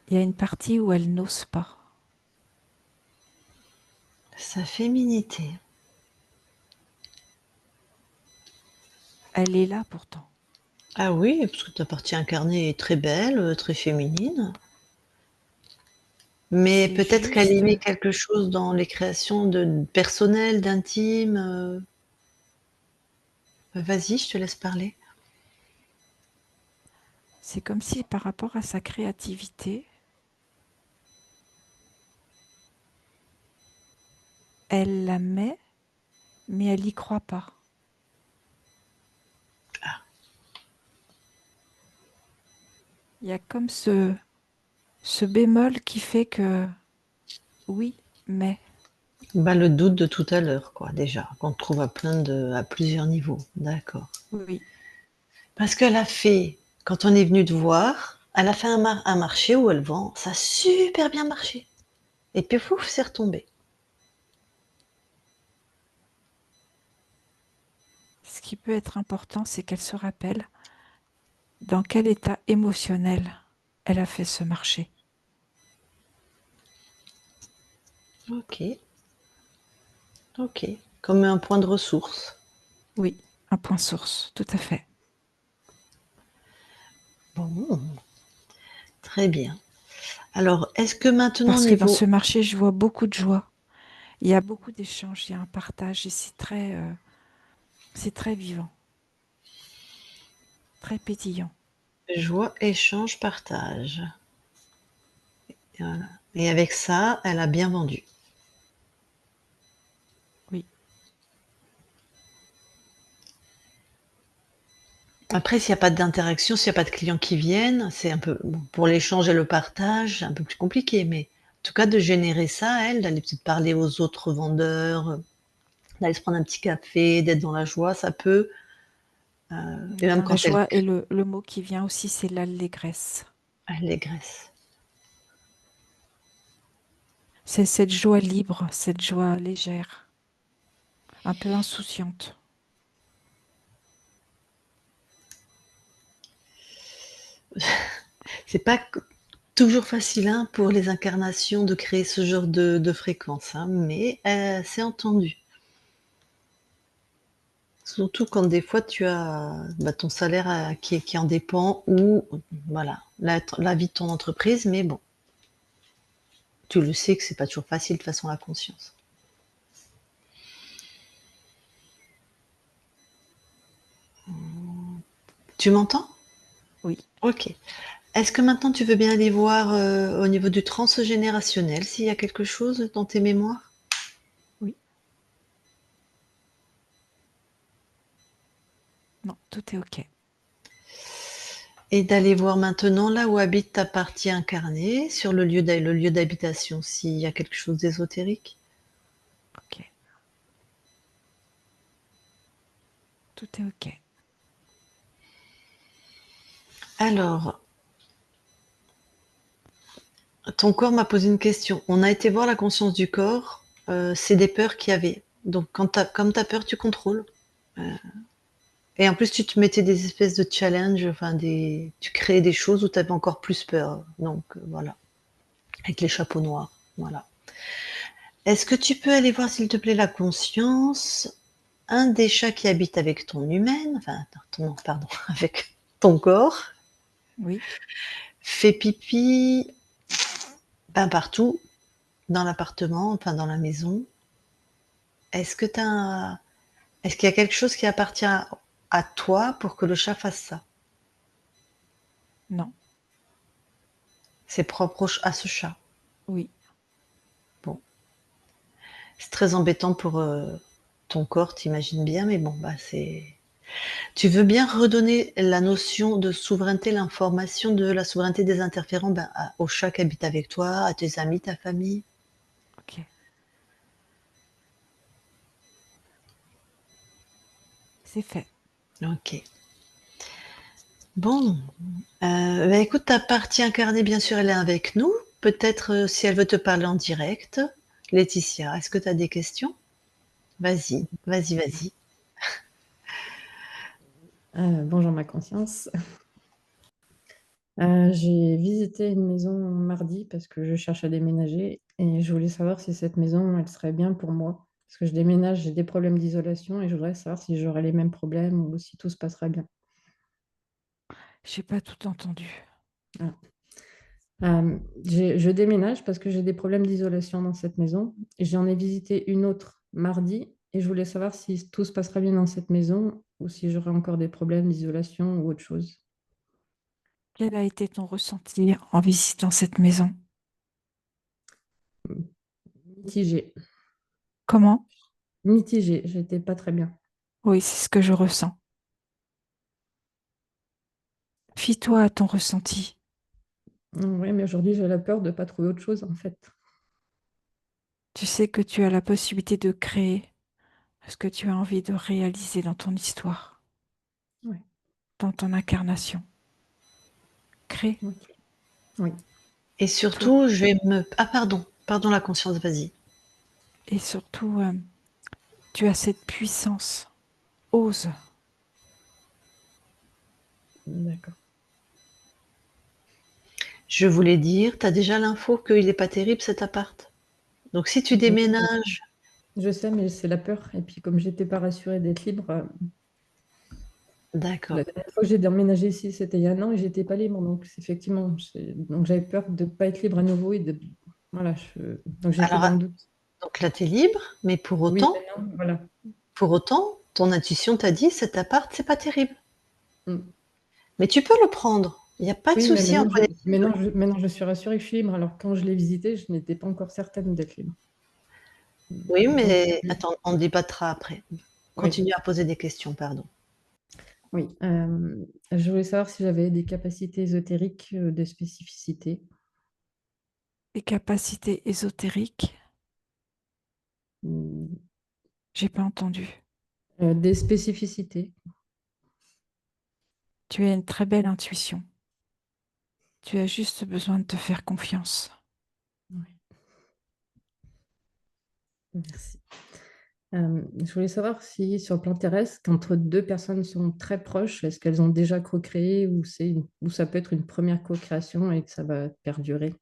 il y a une partie où elle n'ose pas. Sa féminité. Elle est là pourtant. Ah oui, parce que ta partie incarnée est très belle, très féminine. Mais C'est peut-être qu'elle y juste, met quelque chose dans les créations de personnelles, d'intime. Vas-y, je te laisse parler. c'est comme si par rapport à sa créativité, elle la met, mais elle n'y croit pas. Il y a comme ce bémol qui fait que oui, mais Bah, le doute de tout à l'heure, quoi, déjà, qu'on trouve à plusieurs niveaux. D'accord. oui, Parce qu'elle a fait, quand on est venu te voir, elle a fait un marché où elle vend, ça a super bien marché. Et puis, pouf, c'est retombé. ce qui peut être important, c'est qu'elle se rappelle dans quel état émotionnel elle a fait ce marché. Ok, ok. Comme un point de ressource. Oui, un point source, tout à fait. Bon, très bien. Alors, est-ce que maintenant, au Parce que dans niveau... ce marché, je vois beaucoup de joie. Il y a beaucoup d'échanges, il y a un partage et c'est très vivant, très pétillant. Joie, échange, partage. Voilà. Et avec ça, elle a bien vendu. Oui, Après, s'il n'y a pas d'interaction, s'il n'y a pas de clients qui viennent, c'est un peu, bon, pour l'échange et le partage, c'est un peu plus compliqué. Mais en tout cas, de générer ça, elle, d'aller peut-être parler aux autres vendeurs, d'aller se prendre un petit café, d'être dans la joie, ça peut. Et même dans la quand elle joie et le mot qui vient aussi, c'est l'allégresse. allégresse. C'est cette joie libre, cette joie légère, un peu insouciante. C'est pas toujours facile hein, pour les incarnations de créer ce genre de fréquence, hein, mais c'est entendu. Surtout quand des fois tu as bah, ton salaire qui en dépend ou voilà la vie de ton entreprise, mais bon, tu le sais que c'est pas toujours facile de façon la conscience. Tu m'entends? Oui, Ok. Est-ce que maintenant tu veux bien aller voir au niveau du transgénérationnel s'il y a quelque chose dans tes mémoires? oui, non, tout est OK. Et d'aller voir maintenant là où habite ta partie incarnée, sur le lieu d'habitation, s'il y a quelque chose d'ésotérique. OK, tout est OK. Alors, ton corps m'a posé une question. On a été voir la conscience du corps, c'est des peurs qu'il y avait. Donc, comme tu as peur, tu contrôles. Euh, Et en plus, tu te mettais des espèces de challenges, enfin tu créais des choses où tu avais encore plus peur. Donc voilà, avec les chapeaux noirs. Voilà. Est-ce que tu peux aller voir, s'il te plaît, la conscience, un des chats qui habite avec ton humaine, enfin, non, pardon, avec ton corps, Oui. fait pipi ben, partout, dans l'appartement, enfin dans la maison. Est-ce que est-ce qu'il y a quelque chose qui appartient à toi pour que le chat fasse ça? Non. C'est propre à ce chat. Oui. Bon, c'est très embêtant pour ton corps, t'imagines bien, mais bon, bah c'est. Tu veux bien redonner la notion de souveraineté, l'information de la souveraineté des interférents ben, au chat qui habite avec toi, à tes amis, ta famille? Ok. C'est fait. Ok. Bon, bah, écoute, ta partie incarnée, bien sûr, elle est avec nous. Peut-être si elle veut te parler en direct. Laetitia, est-ce que tu as des questions? Vas-y, vas-y, vas-y. Bonjour ma conscience. J'ai visité une maison mardi parce que je cherche à déménager et je voulais savoir si cette maison, elle serait bien pour moi. Parce que je déménage, j'ai des problèmes d'isolation et je voudrais savoir si j'aurai les mêmes problèmes ou si tout se passera bien. J'ai pas tout entendu. Voilà. Je déménage parce que j'ai des problèmes d'isolation dans cette maison. J'en ai visité une autre mardi et je voulais savoir si tout se passera bien dans cette maison ou si j'aurai encore des problèmes d'isolation ou autre chose. Quel a été ton ressenti en visitant cette maison? Mitigé. Comment? Mitigé, j'étais pas très bien. Oui, c'est ce que je ressens. Fie-toi à ton ressenti. Oui, mais aujourd'hui, j'ai la peur de ne pas trouver autre chose, en fait. Tu sais que tu as la possibilité de créer ce que tu as envie de réaliser dans ton histoire, Ouais, dans ton incarnation. Crée ok. Oui. Et tout. surtout, je vais me... Ah, pardon la conscience, vas-y. Et surtout, tu as cette puissance. Ose. D'accord. Je voulais dire, tu as déjà l'info qu'il n'est pas terrible cet appart. Donc si tu Oui, déménages, je sais, mais c'est la peur. Et puis, comme j'étais pas rassurée d'être libre, la d'accord. dernière fois que j'ai déménagé ici, c'était il y a un an et j'étais pas libre. Donc, effectivement, donc j'avais peur de ne pas être libre à nouveau et de. Voilà, donc j'étais Alors, dans le doute. donc là, tu es libre, mais Oui, maintenant, voilà. pour autant, ton intuition t'a dit, cet appart, c'est pas terrible. Mm. Mais tu peux le prendre. Il n'y a pas de Oui, mais souci, on connaît. maintenant, je suis rassurée que je suis libre. Alors, quand je l'ai visité, je n'étais pas encore certaine d'être libre. Oui, Donc, mais attends, on débattra après. oui. Continue à poser des questions, pardon. Oui, je voulais savoir si j'avais des capacités ésotériques de spécificité. Les capacités ésotériques, Hmm, j'ai pas entendu. des spécificités. Tu as une très belle intuition. Tu as juste besoin de te faire confiance. Oui, merci. Je voulais savoir si sur le plan terrestre, quand deux personnes sont très proches, est-ce qu'elles ont déjà co-créé ou ça peut être une première co-création et que ça va perdurer?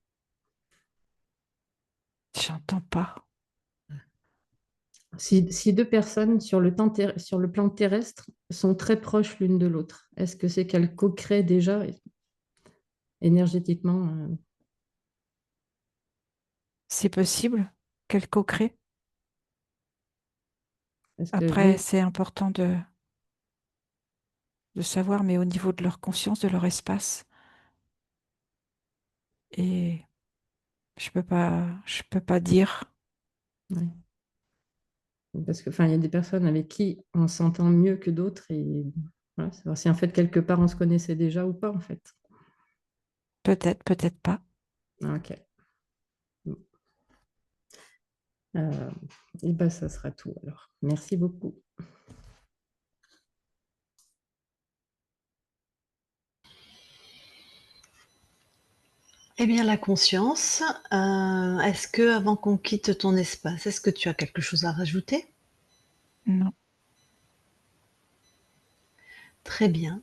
J'entends pas. Si deux personnes sur le plan terrestre sont très proches l'une de l'autre, est-ce que c'est qu'elles co-créent déjà énergétiquement? C'est possible qu'elle co-crée. Est-ce que Après, oui, c'est important de savoir, mais au niveau de leur conscience, de leur espace. Et je peux pas dire. oui. Parce que, enfin, il y a des personnes avec qui on s'entend mieux que d'autres et voilà, savoir si en fait quelque part on se connaissait déjà ou pas en fait. Peut-être, peut-être pas. Ah, ok. Bon. Euh, et ben ça sera tout alors. Merci beaucoup. Eh bien, la conscience, est-ce que, avant qu'on quitte ton espace, est-ce que tu as quelque chose à rajouter? Non. Très bien.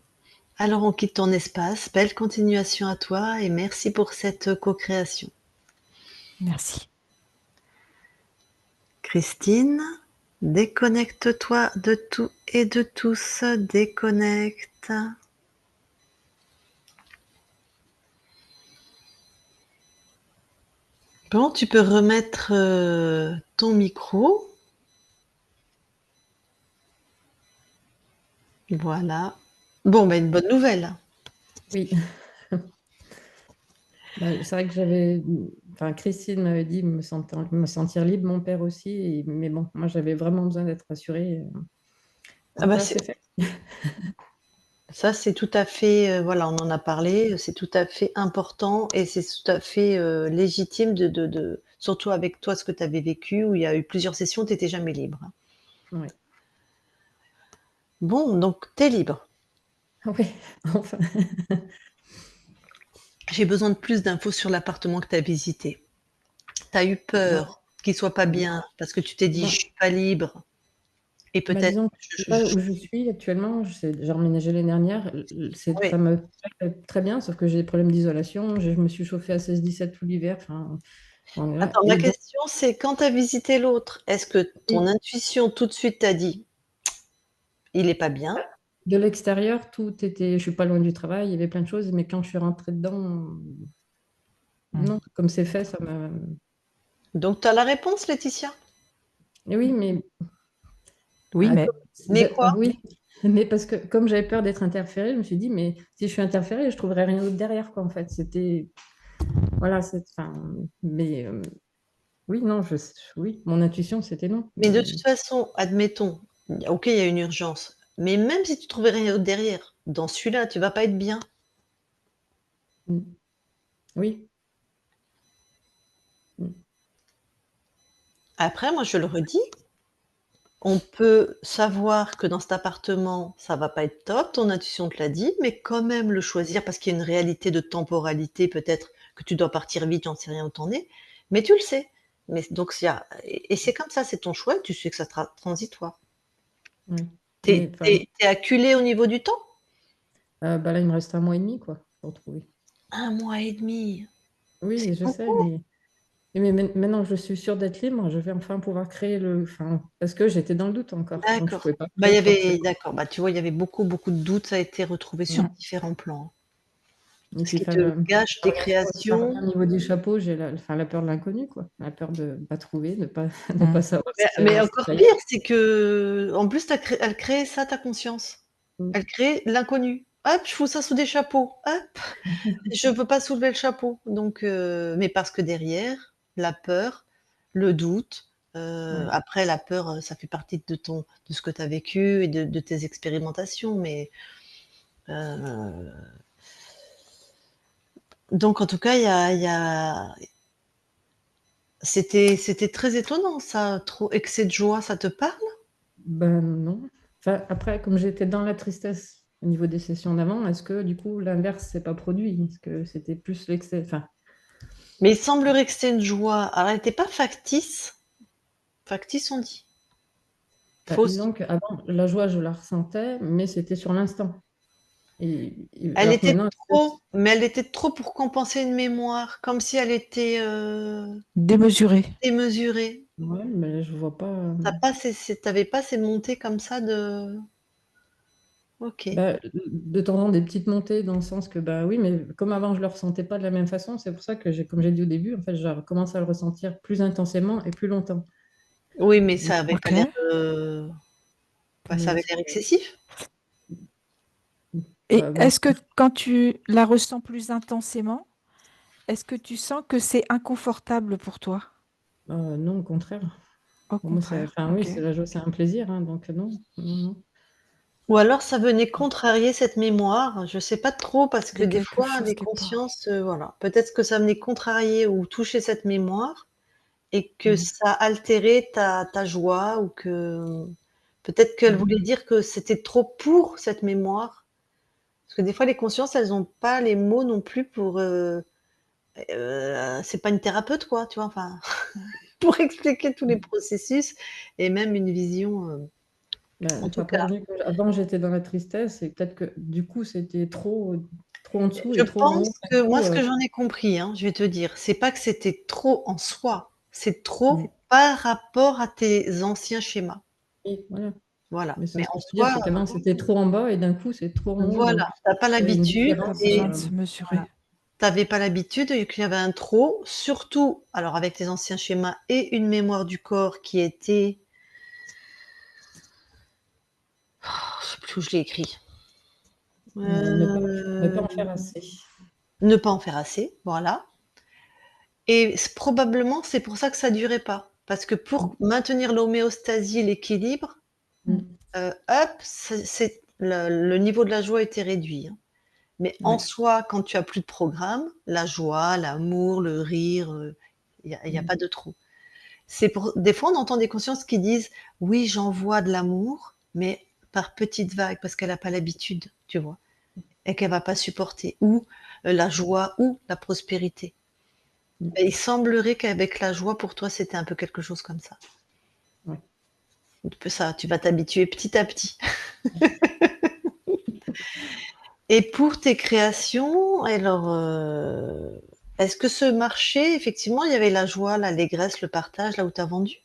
Alors on quitte ton espace. Belle continuation à toi et merci pour cette co-création. Merci. Christine, déconnecte-toi de tout et de tous. Déconnecte. Bon, tu peux remettre ton micro. Voilà. Bon, ben une bonne nouvelle. Oui. Bah, c'est vrai que enfin, Christine m'avait dit me sentir libre, mon père aussi, mais bon, moi j'avais vraiment besoin d'être rassurée. Ah bah Ça c'est s'est fait. ça, c'est tout à fait, voilà, on en a parlé, c'est tout à fait important et c'est tout à fait légitime surtout avec toi, ce que tu avais vécu, où il y a eu plusieurs sessions, tu n'étais jamais libre. Ouais. Bon, donc tu es libre. Oui, enfin. J'ai besoin de plus d'infos sur l'appartement que tu as visité. Tu as eu Bah, peur qu'il soit pas oui. bien parce que tu t'es dit: «Je Bah, suis pas libre» et bah, peut-être disons que je là où je suis actuellement, j'ai emménagé l'année dernière, oui. ça me plaît très bien, sauf que j'ai des problèmes d'isolation, je me suis chauffée à 16-17 tout l'hiver, enfin, on est là. Attends, ma Et donc, question, c'est quand tu as visité l'autre, est-ce que ton oui, intuition tout de suite t'a dit: «Il est pas bien»? de l'extérieur, je suis pas loin du travail, il y avait plein de choses, mais quand je suis rentrée dedans, Mm. non, comme c'est fait, ça m'a. Donc tu as la réponse, Laetitia? Et oui, mais Oui, mais Mais quoi? oui, mais parce que comme j'avais peur d'être interférée, je me suis dit, mais si je suis interférée, je trouverais rien d'autre derrière, quoi, en fait. Voilà, enfin, mais oui, non, oui, mon intuition, c'était non. Mais de toute façon, admettons, OK, il y a une urgence, mais même si tu trouvais rien d'autre derrière, dans celui-là, tu vas pas être bien. Mm. Oui. Mm. Après, moi, je le redis, on peut savoir que dans cet appartement, ça va pas être top, ton intuition te l'a dit, mais quand même le choisir parce qu'il y a une réalité de temporalité, peut-être que tu dois partir vite, j'en sais rien où tu es, mais tu le sais. Mais donc s'il y a et c'est comme ça, c'est ton choix, tu sais que ça sera transitoire. Oui. Tu Mais enfin, es acculé au niveau du temps? bah là, il me reste 1 mois et demi, quoi, pour trouver. 1 mois et demi, c'est Oui, je sais, beaucoup. mais maintenant que je suis sûre d'être libre, je vais enfin pouvoir créer enfin, parce que j'étais dans le doute encore, donc je D'accord. pouvais pas Bah, il y créer avait forcément. d'accord, bah, tu vois, il y avait beaucoup, beaucoup de doutes, ça a été retrouvé sur mm, différents plans. Et Ce puis, qui enfin, te gâche tes au créations. niveau des chapeaux, j'ai enfin, la peur de l'inconnu, quoi. La peur de ne pas trouver, de pas, de mm. pas savoir Mais ce qu'il encore va y pire, c'est qu'en plus, elle crée ça, ta conscience. avoir. Elle crée l'inconnu. Hop, je fous ça sous des chapeaux. Hop, je peux pas soulever le chapeau. Donc, mais parce que derrière, la peur, le doute, Ouais. après la peur, ça fait partie de ce que tu as vécu et de tes expérimentations, mais, heu, donc en tout cas, c'était très étonnant ça, trop excès de joie, ça te parle? Ben non. Enfin, après, comme j'étais dans la tristesse au niveau des sessions d'avant, est-ce que du coup l'inverse s'est pas produit? Est-ce que c'était plus l'excès? Enfin, Mais il semblerait que c'était une joie. Alors elle était pas factice. Factice on dit? Fausse. disons qu'avant, la joie, je la ressentais, mais c'était sur l'instant. Elle Alors que était maintenant, trop, mais elle était trop pour compenser une mémoire, comme si elle était, Démesuré. démesurée. ouais, mais je vois pas. Tu avais pas ces montées comme ça de OK. Bah, de temps en temps, des petites montées dans le sens que, bah oui, mais comme avant, je le ressentais pas de la même façon, c'est pour ça que comme j'ai dit au début, en fait, j'ai commencé à le ressentir plus intensément et plus longtemps. Oui, mais Et, ça avait pas Ok. l'air, ça mais avait l'air excessif. Et bah, bon, est-ce que quand tu la ressens plus intensément, est-ce que tu sens que c'est inconfortable pour toi? non, au contraire. Au Pour moi, contraire, enfin, oui, ok. c'est la joie, c'est un plaisir, hein, donc non, non, non. Ou alors ça venait contrarier cette mémoire, je sais pas trop parce Il que y a des quelque fois chose les qui est pas. consciences, voilà, peut-être que ça venait contrarier ou toucher cette mémoire et que Mm. ça altérait ta joie ou que peut-être qu'elle Mm. voulait dire que c'était trop pour cette mémoire. Parce que des fois les consciences, elles ont pas les mots non plus pour, c'est pas une thérapeute quoi, tu vois? Enfin, pour expliquer tous les processus et même une vision, Ben, En tout pas cas. prolongé. Avant, j'étais dans la tristesse et peut-être que du coup, c'était trop en dessous Je et trop en pense haut. que Du moi, coup, ce que j'en ai compris, hein, je vais te dire, c'est pas que c'était trop en soi, c'est trop mm, par rapport à tes anciens schémas. oui, voilà. Voilà. Mais c'est Mais ce que en je veux dire, soi, c'est qu'avant, c'était trop en bas et d'un coup, c'est trop en haut. voilà, Donc, t'as pas il y avait une l'habitude Pas différence. besoin et de se voilà, mesurer. tu pas l'habitude et qu'il y avait un trop, surtout, alors avec tes anciens schémas et une mémoire du corps qui était, je sais plus où je l'ai écrit. Ne pas Euh, en faire assez. Ne pas en faire assez, voilà. Et probablement, c'est pour ça que ça durait pas. Parce que pour maintenir l'homéostasie, l'équilibre, Mm, hop, le niveau de la joie était réduit, hein. Mais en ouais. soi, quand tu as plus de programme, la joie, l'amour, le rire, il y a Mm. pas de trop. Des fois, on entend des consciences qui disent: «Oui, j'envoie de l'amour, mais par petites vagues», parce qu'elle a pas l'habitude, tu vois? Et qu'elle va pas supporter ou, la joie ou la prospérité. Mm. Et il semblerait qu'avec la joie, pour toi, c'était un peu quelque chose comme ça. Ouais. Un peu ça, tu vas t'habituer petit à petit. Et pour tes créations, alors, est-ce que ce marché, effectivement, il y avait la joie, l'allégresse, le partage, là où tu as vendu?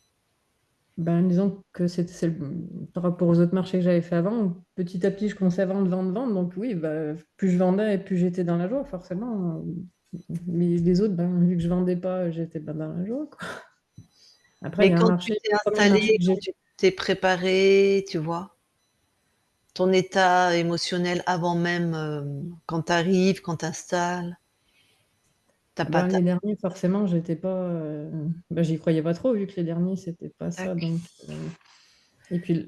Ben, disons que par rapport aux autres marchés que j'avais fait avant, petit à petit, je commençais à vendre. Donc oui, bah, plus je vendais et plus j'étais dans la joie, forcément. Mais les autres, ben, vu que je vendais pas, j'étais pas dans la joie, quoi. Après, il Mais y a un quand tu marché, t'es le premier marché installé, que quand j'ai. tu t'es préparé, tu vois? Ton état émotionnel avant même, quand tu arrives, quand tu installes, tu pas Ben, tu les derniers, forcément, j'étais pas. Ben, j'y croyais pas trop, vu que les derniers, c'était pas ça. Donc, et puis,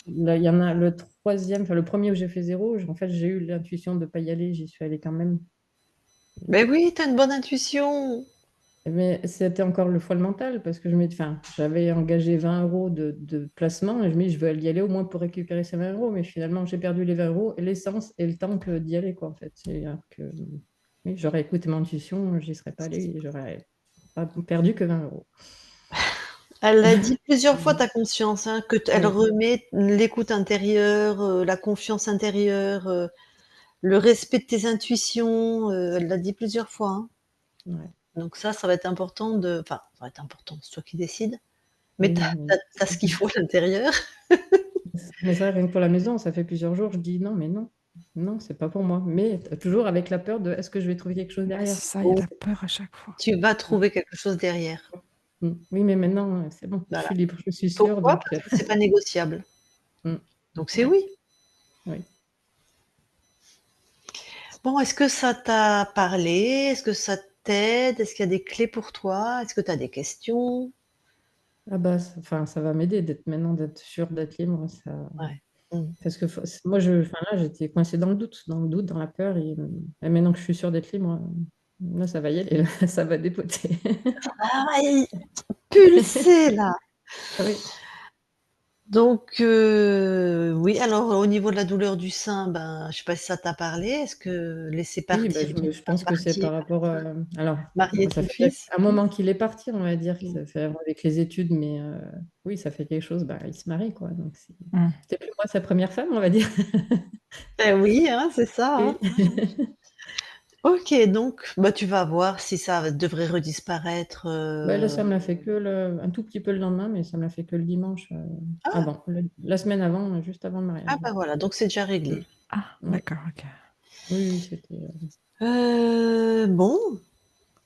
il y en a le troisième, enfin, le premier où j'ai fait zéro, en fait, j'ai eu l'intuition de pas y aller, j'y suis allée quand même. oui, tu as une bonne intuition! Mais c'était encore le fois le mental parce que enfin, j'avais engagé 20 euros de placement et je me dis, je veux y aller au moins pour récupérer ces 20 euros. Mais finalement, j'ai perdu les 20 euros et l'essence et le temps que d'y aller, quoi, en fait. C'est-à-dire que oui, j'aurais écouté mon intuition, j'y serais pas allé et j'aurais pas perdu que 20 euros. Elle l'a dit plusieurs fois ta conscience, hein, elle Oui, remet l'écoute intérieure, la confiance intérieure, le respect de tes intuitions, elle l'a dit plusieurs fois, hein. ouais. Donc ça va être important enfin, ça va être important, c'est toi qui décides, mais Oui, tu non, mais as ce qu'il faut à l'intérieur. mais ça, rien que pour la maison, ça fait plusieurs jours, je dis non, mais non, non, c'est pas pour moi. Mais toujours avec la peur de est-ce que je vais trouver quelque chose Ouais, derrière? c'est ça, il y a Oh, la peur à chaque fois. tu vas trouver quelque chose derrière. Oui, mais maintenant, c'est bon, je Voilà. suis libre, je suis sûre, Pourquoi? donc Parce que c'est pas négociable. mm, Donc c'est ouais, oui. oui. Bon, est-ce que ça t'a parlé? Est-ce que ça t'aide? Est-ce qu'il y a des clés pour toi? Est-ce que tu as des questions? Ah bah, enfin, ça va m'aider d'être sûre d'être libre. Ouais. Mmh. Parce que moi, enfin, là, j'étais coincée dans le doute, dans la peur. Et maintenant que je suis sûre d'être libre, là, ça va y aller, là, ça va dépoter. Ah ouais, pulsé là! Oui, Donc oui, alors au niveau de la douleur du sein, ben, je sais pas si ça t'a parlé. Est-ce que laisser oui, bah, partir ton je pense que c'est partir, par rapport à. Alors, marier ça ton fait peut-être fils? un moment qu'il est parti, on va dire, que Mmh. ça fait avec les études, mais oui, ça fait quelque chose. Bah, il se marie, quoi. Donc, Mm. c'était plus moi sa première femme, on va dire. Beh oui, hein, c'est ça, hein. Oui. OK, donc bah, tu vas voir si ça devrait redisparaître, Bah, là, ça me l'a fait que un tout petit peu le lendemain, mais ça me l'a fait que le dimanche ah, avant, la semaine avant, juste avant le ah mariage. bah, voilà, donc c'est déjà Mm. réglé. Ah, Ouais. d'accord, ok. Oui, oui, c'était. Bon,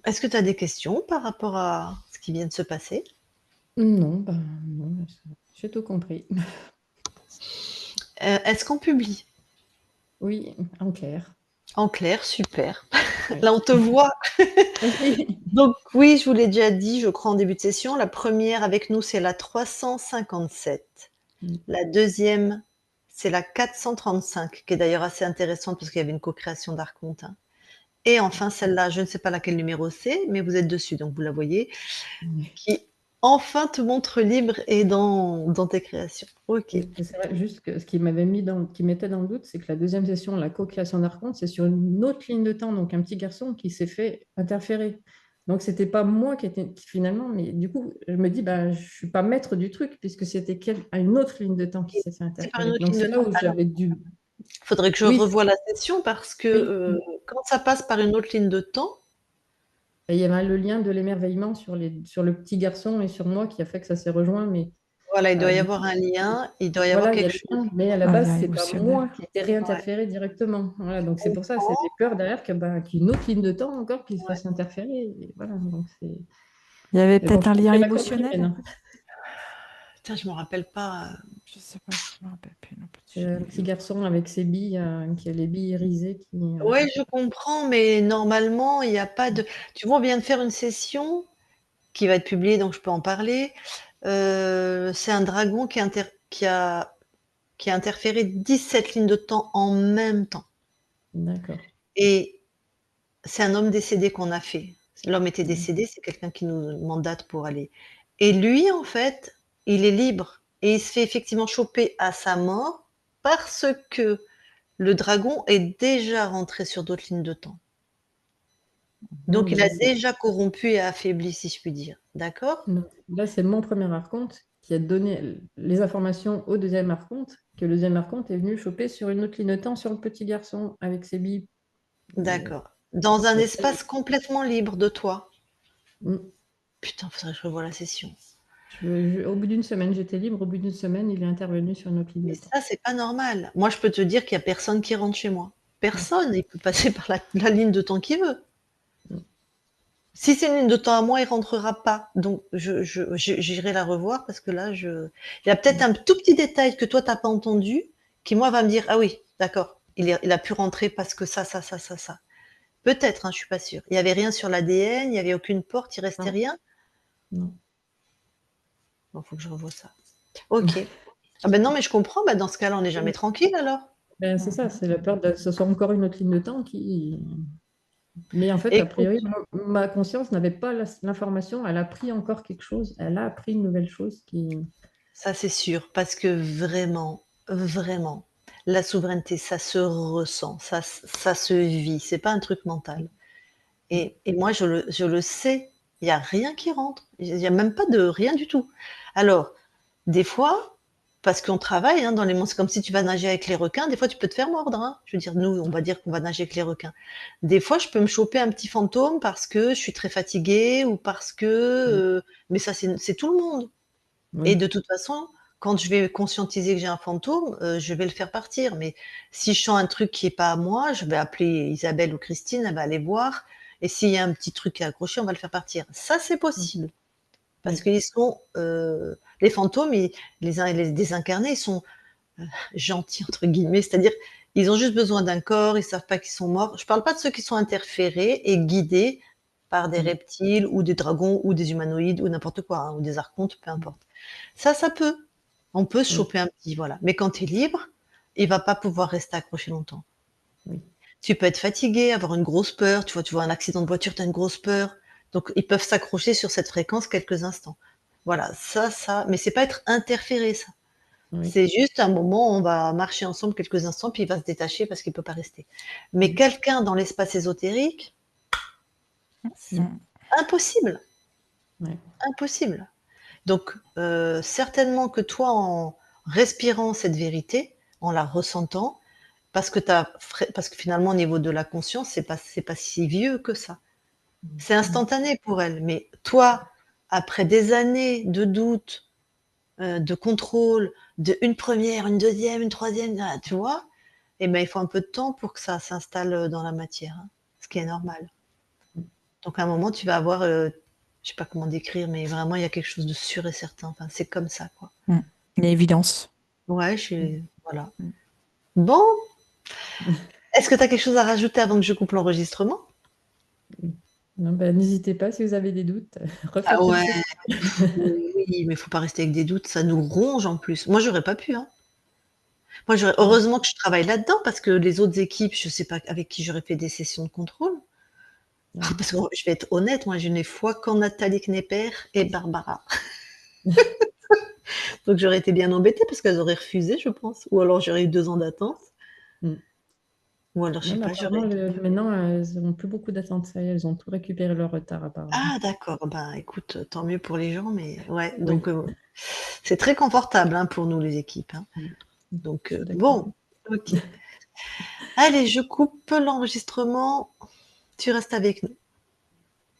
est-ce que tu as des questions par rapport à ce qui vient de se passer? Non, bah, non, j'ai tout compris. Est-ce qu'on publie? Oui, en clair. En clair, super. Oui. Là, on te voit. Oui. Donc oui, je vous l'ai déjà dit, je crois, en début de session, la première avec nous, c'est la 357. La deuxième, c'est la 435, qui est d'ailleurs assez intéressante parce qu'il y avait une co-création d'archonte, hein. Et enfin celle-là, je ne sais pas laquelle numéro c'est, mais vous êtes dessus, donc vous la voyez, Oui. qui enfin te montre libre et dans tes créations. OK. Oui, et c'est vrai, juste que ce qui mettait dans le doute, c'est que la deuxième session, la co-création d'archonte, c'est sur une autre ligne de temps, donc un petit garçon qui s'est fait interférer. Donc, c'était pas moi finalement, mais du coup, je me dis, bah, je suis pas maître du truc, puisque c'était à une autre ligne de temps qui s'est fait C'est par une interférer. autre Donc, ligne de c'est là temps. où Alors, j'avais dû. il faudrait que je Oui, revoie la session parce que oui. quand ça passe par une autre ligne de temps, Et il y avait le lien de l'émerveillement sur le petit garçon et sur moi qui a fait que ça s'est rejoint, mais voilà, il doit y du avoir coup, un lien, il doit y avoir voilà, il y a quelque le chose. lien, mais à la Un base, lien c'est pas émotionnel. moi qui étais Ouais, réinterféré directement. Voilà, donc je c'est pour ça, c'est comprends. des peurs derrière qu'une autre ligne de temps encore qui se Ouais. fasse interférer. Et voilà, donc c'est. Il y avait Mais bon, peut-être je un pense lien qu'elle a compris émotionnel. maintenant. Putain, je me rappelle pas. Je sais pas, je me rappelle plus non plus. C'est Je un l'ai vu. petit garçon avec ses billes, qui a les billes irisées, Ouais, je comprends, mais normalement, il n'y a pas de. Tu vois, on vient de faire une session qui va être publiée, donc je peux en parler. C'est un dragon qui a interféré 17 lignes de temps en même temps. D'accord. Et c'est un homme décédé qu'on a fait. L'homme était Mhm. décédé, c'est quelqu'un qui nous mandate pour aller. Et lui, en fait, il est libre. Et il se fait effectivement choper à sa mort parce que le dragon est déjà rentré sur d'autres lignes de temps. Non, Donc mais il a déjà corrompu et affaibli, si je puis dire. D'accord? là, c'est mon premier archonte qui a donné les informations au deuxième archonte, que le deuxième archonte est venu choper sur une autre ligne de temps sur le petit garçon avec ses billes. Et, D'accord. Dans un et après, espace complètement libre de toi. mm, Putain, faudrait que je revoie la session. au bout d'une semaine, j'étais libre. Au bout d'une semaine, il est intervenu sur une autre ligne Mais de temps. ça, c'est pas normal. Moi, je peux te dire qu'il y a personne qui rentre chez moi. Ouais. Personne. Il peut passer par la ligne de temps qu'il veut. Mm. Si c'est une ligne de temps à moi, il rentrera pas. Donc, j'irai la revoir parce que là, il y a peut-être un tout petit détail que toi, t'as pas entendu, qui, moi, va me dire, ah oui, d'accord, il a pu rentrer parce que ça. Peut-être, hein, je suis pas sûre. Il y avait rien sur l'ADN, il y avait aucune porte, il restait Non, rien. non. Bon, faut que je revoie ça. Ok. Ah ben non, mais je comprends. Bah, dans ce cas-là, on n'est jamais tranquille alors. Ben, c'est ça, c'est la peur que ce soit encore une autre ligne de temps qui. Mais en fait, a Écoute, priori, ma conscience n'avait pas l'information. Elle a appris encore quelque chose. Elle a appris une nouvelle chose qui. ça c'est sûr, parce que vraiment, la souveraineté, ça se ressent, ça se vit. C'est pas un truc mental. Et moi, je le sais. Il y a rien qui rentre. Il y a même pas de rien du tout. Alors, des fois, parce qu'on travaille hein, dans les mondes, c'est comme si tu vas nager avec les requins. Des fois, tu peux te faire mordre. Hein. Je veux dire, nous, on va dire qu'on va nager avec les requins. Des fois, je peux me choper un petit fantôme parce que je suis très fatiguée ou parce que. Mais ça, c'est tout le monde. Et Oui, de toute façon, quand je vais conscientiser que j'ai un fantôme, je vais le faire partir. Mais si je sens un truc qui est pas à moi, je vais appeler Isabelle ou Christine, elle va aller voir. Et s'il y a un petit truc à accrocher, on va le faire partir. Ça, c'est possible. Parce oui, qu'ils sont, les fantômes, les désincarnés, ils sont gentils entre guillemets, c'est-à-dire ils ont juste besoin d'un corps, ils savent pas qu'ils sont morts. Je parle pas de ceux qui sont interférés et guidés par des mm, reptiles ou des dragons ou des humanoïdes ou n'importe quoi, hein, ou des archontes, peu importe. Ça peut. On peut se oui, choper un petit, voilà. Mais quand tu es libre, il va pas pouvoir rester accroché longtemps. oui. Tu peux être fatigué, avoir une grosse peur, tu vois un accident de voiture, tu as une grosse peur. Donc ils peuvent s'accrocher sur cette fréquence quelques instants. Voilà, mais c'est pas être interféré, ça. Oui. C'est juste un moment où on va marcher ensemble quelques instants, puis il va se détacher parce qu'il peut pas rester. Mais Mm, quelqu'un dans l'espace ésotérique, c'est Mm. impossible, ouais. impossible. Donc, certainement que toi, en respirant cette vérité, en la ressentant, parce que finalement, au niveau de la conscience, c'est pas si vieux que ça. C'est Mm, instantané pour elle. Mais toi, après des années de doute, de contrôle, de une première, une deuxième, une troisième, ah, tu vois, eh ben, il faut un peu de temps pour que ça s'installe dans la matière, hein, ce qui est normal. Donc, à un moment, tu vas avoir, je sais pas comment décrire, mais vraiment, il y a quelque chose de sûr et certain. Enfin, c'est comme ça, quoi. Mm. L'évidence. Ouais, mm, voilà. Mm. Bon, est-ce que tu as quelque chose à rajouter avant que je coupe l'enregistrement? mm. Non, ben, n'hésitez pas si vous avez des doutes, Ah refaites une ouais, session. oui, mais faut pas rester avec des doutes, ça nous ronge en plus. Moi, j'aurais pas pu, hein. Moi, Mm, heureusement que je travaille là-dedans parce que les autres équipes, je sais pas avec qui j'aurais fait des sessions de contrôle. ouais. Parce que je vais être honnête, moi, je n'ai foi qu'en Nathalie Knepper et Barbara. Donc, j'aurais été bien embêtée parce qu'elles auraient refusé, je pense. Ou alors, j'aurais eu 2 ans d'attente. Mm. Ou alors, je sais Même pas, apparemment, j'aurais... maintenant, elles n'ont plus beaucoup d'attente, ça y est, elles ont tout récupéré leur retard, apparemment. Ah d'accord, ben écoute, tant mieux pour les gens, mais ouais, Oui, donc c'est très confortable hein, pour nous les équipes. Hein. je Donc suis d'accord. bon, ok. Allez, je coupe l'enregistrement. Tu restes avec nous.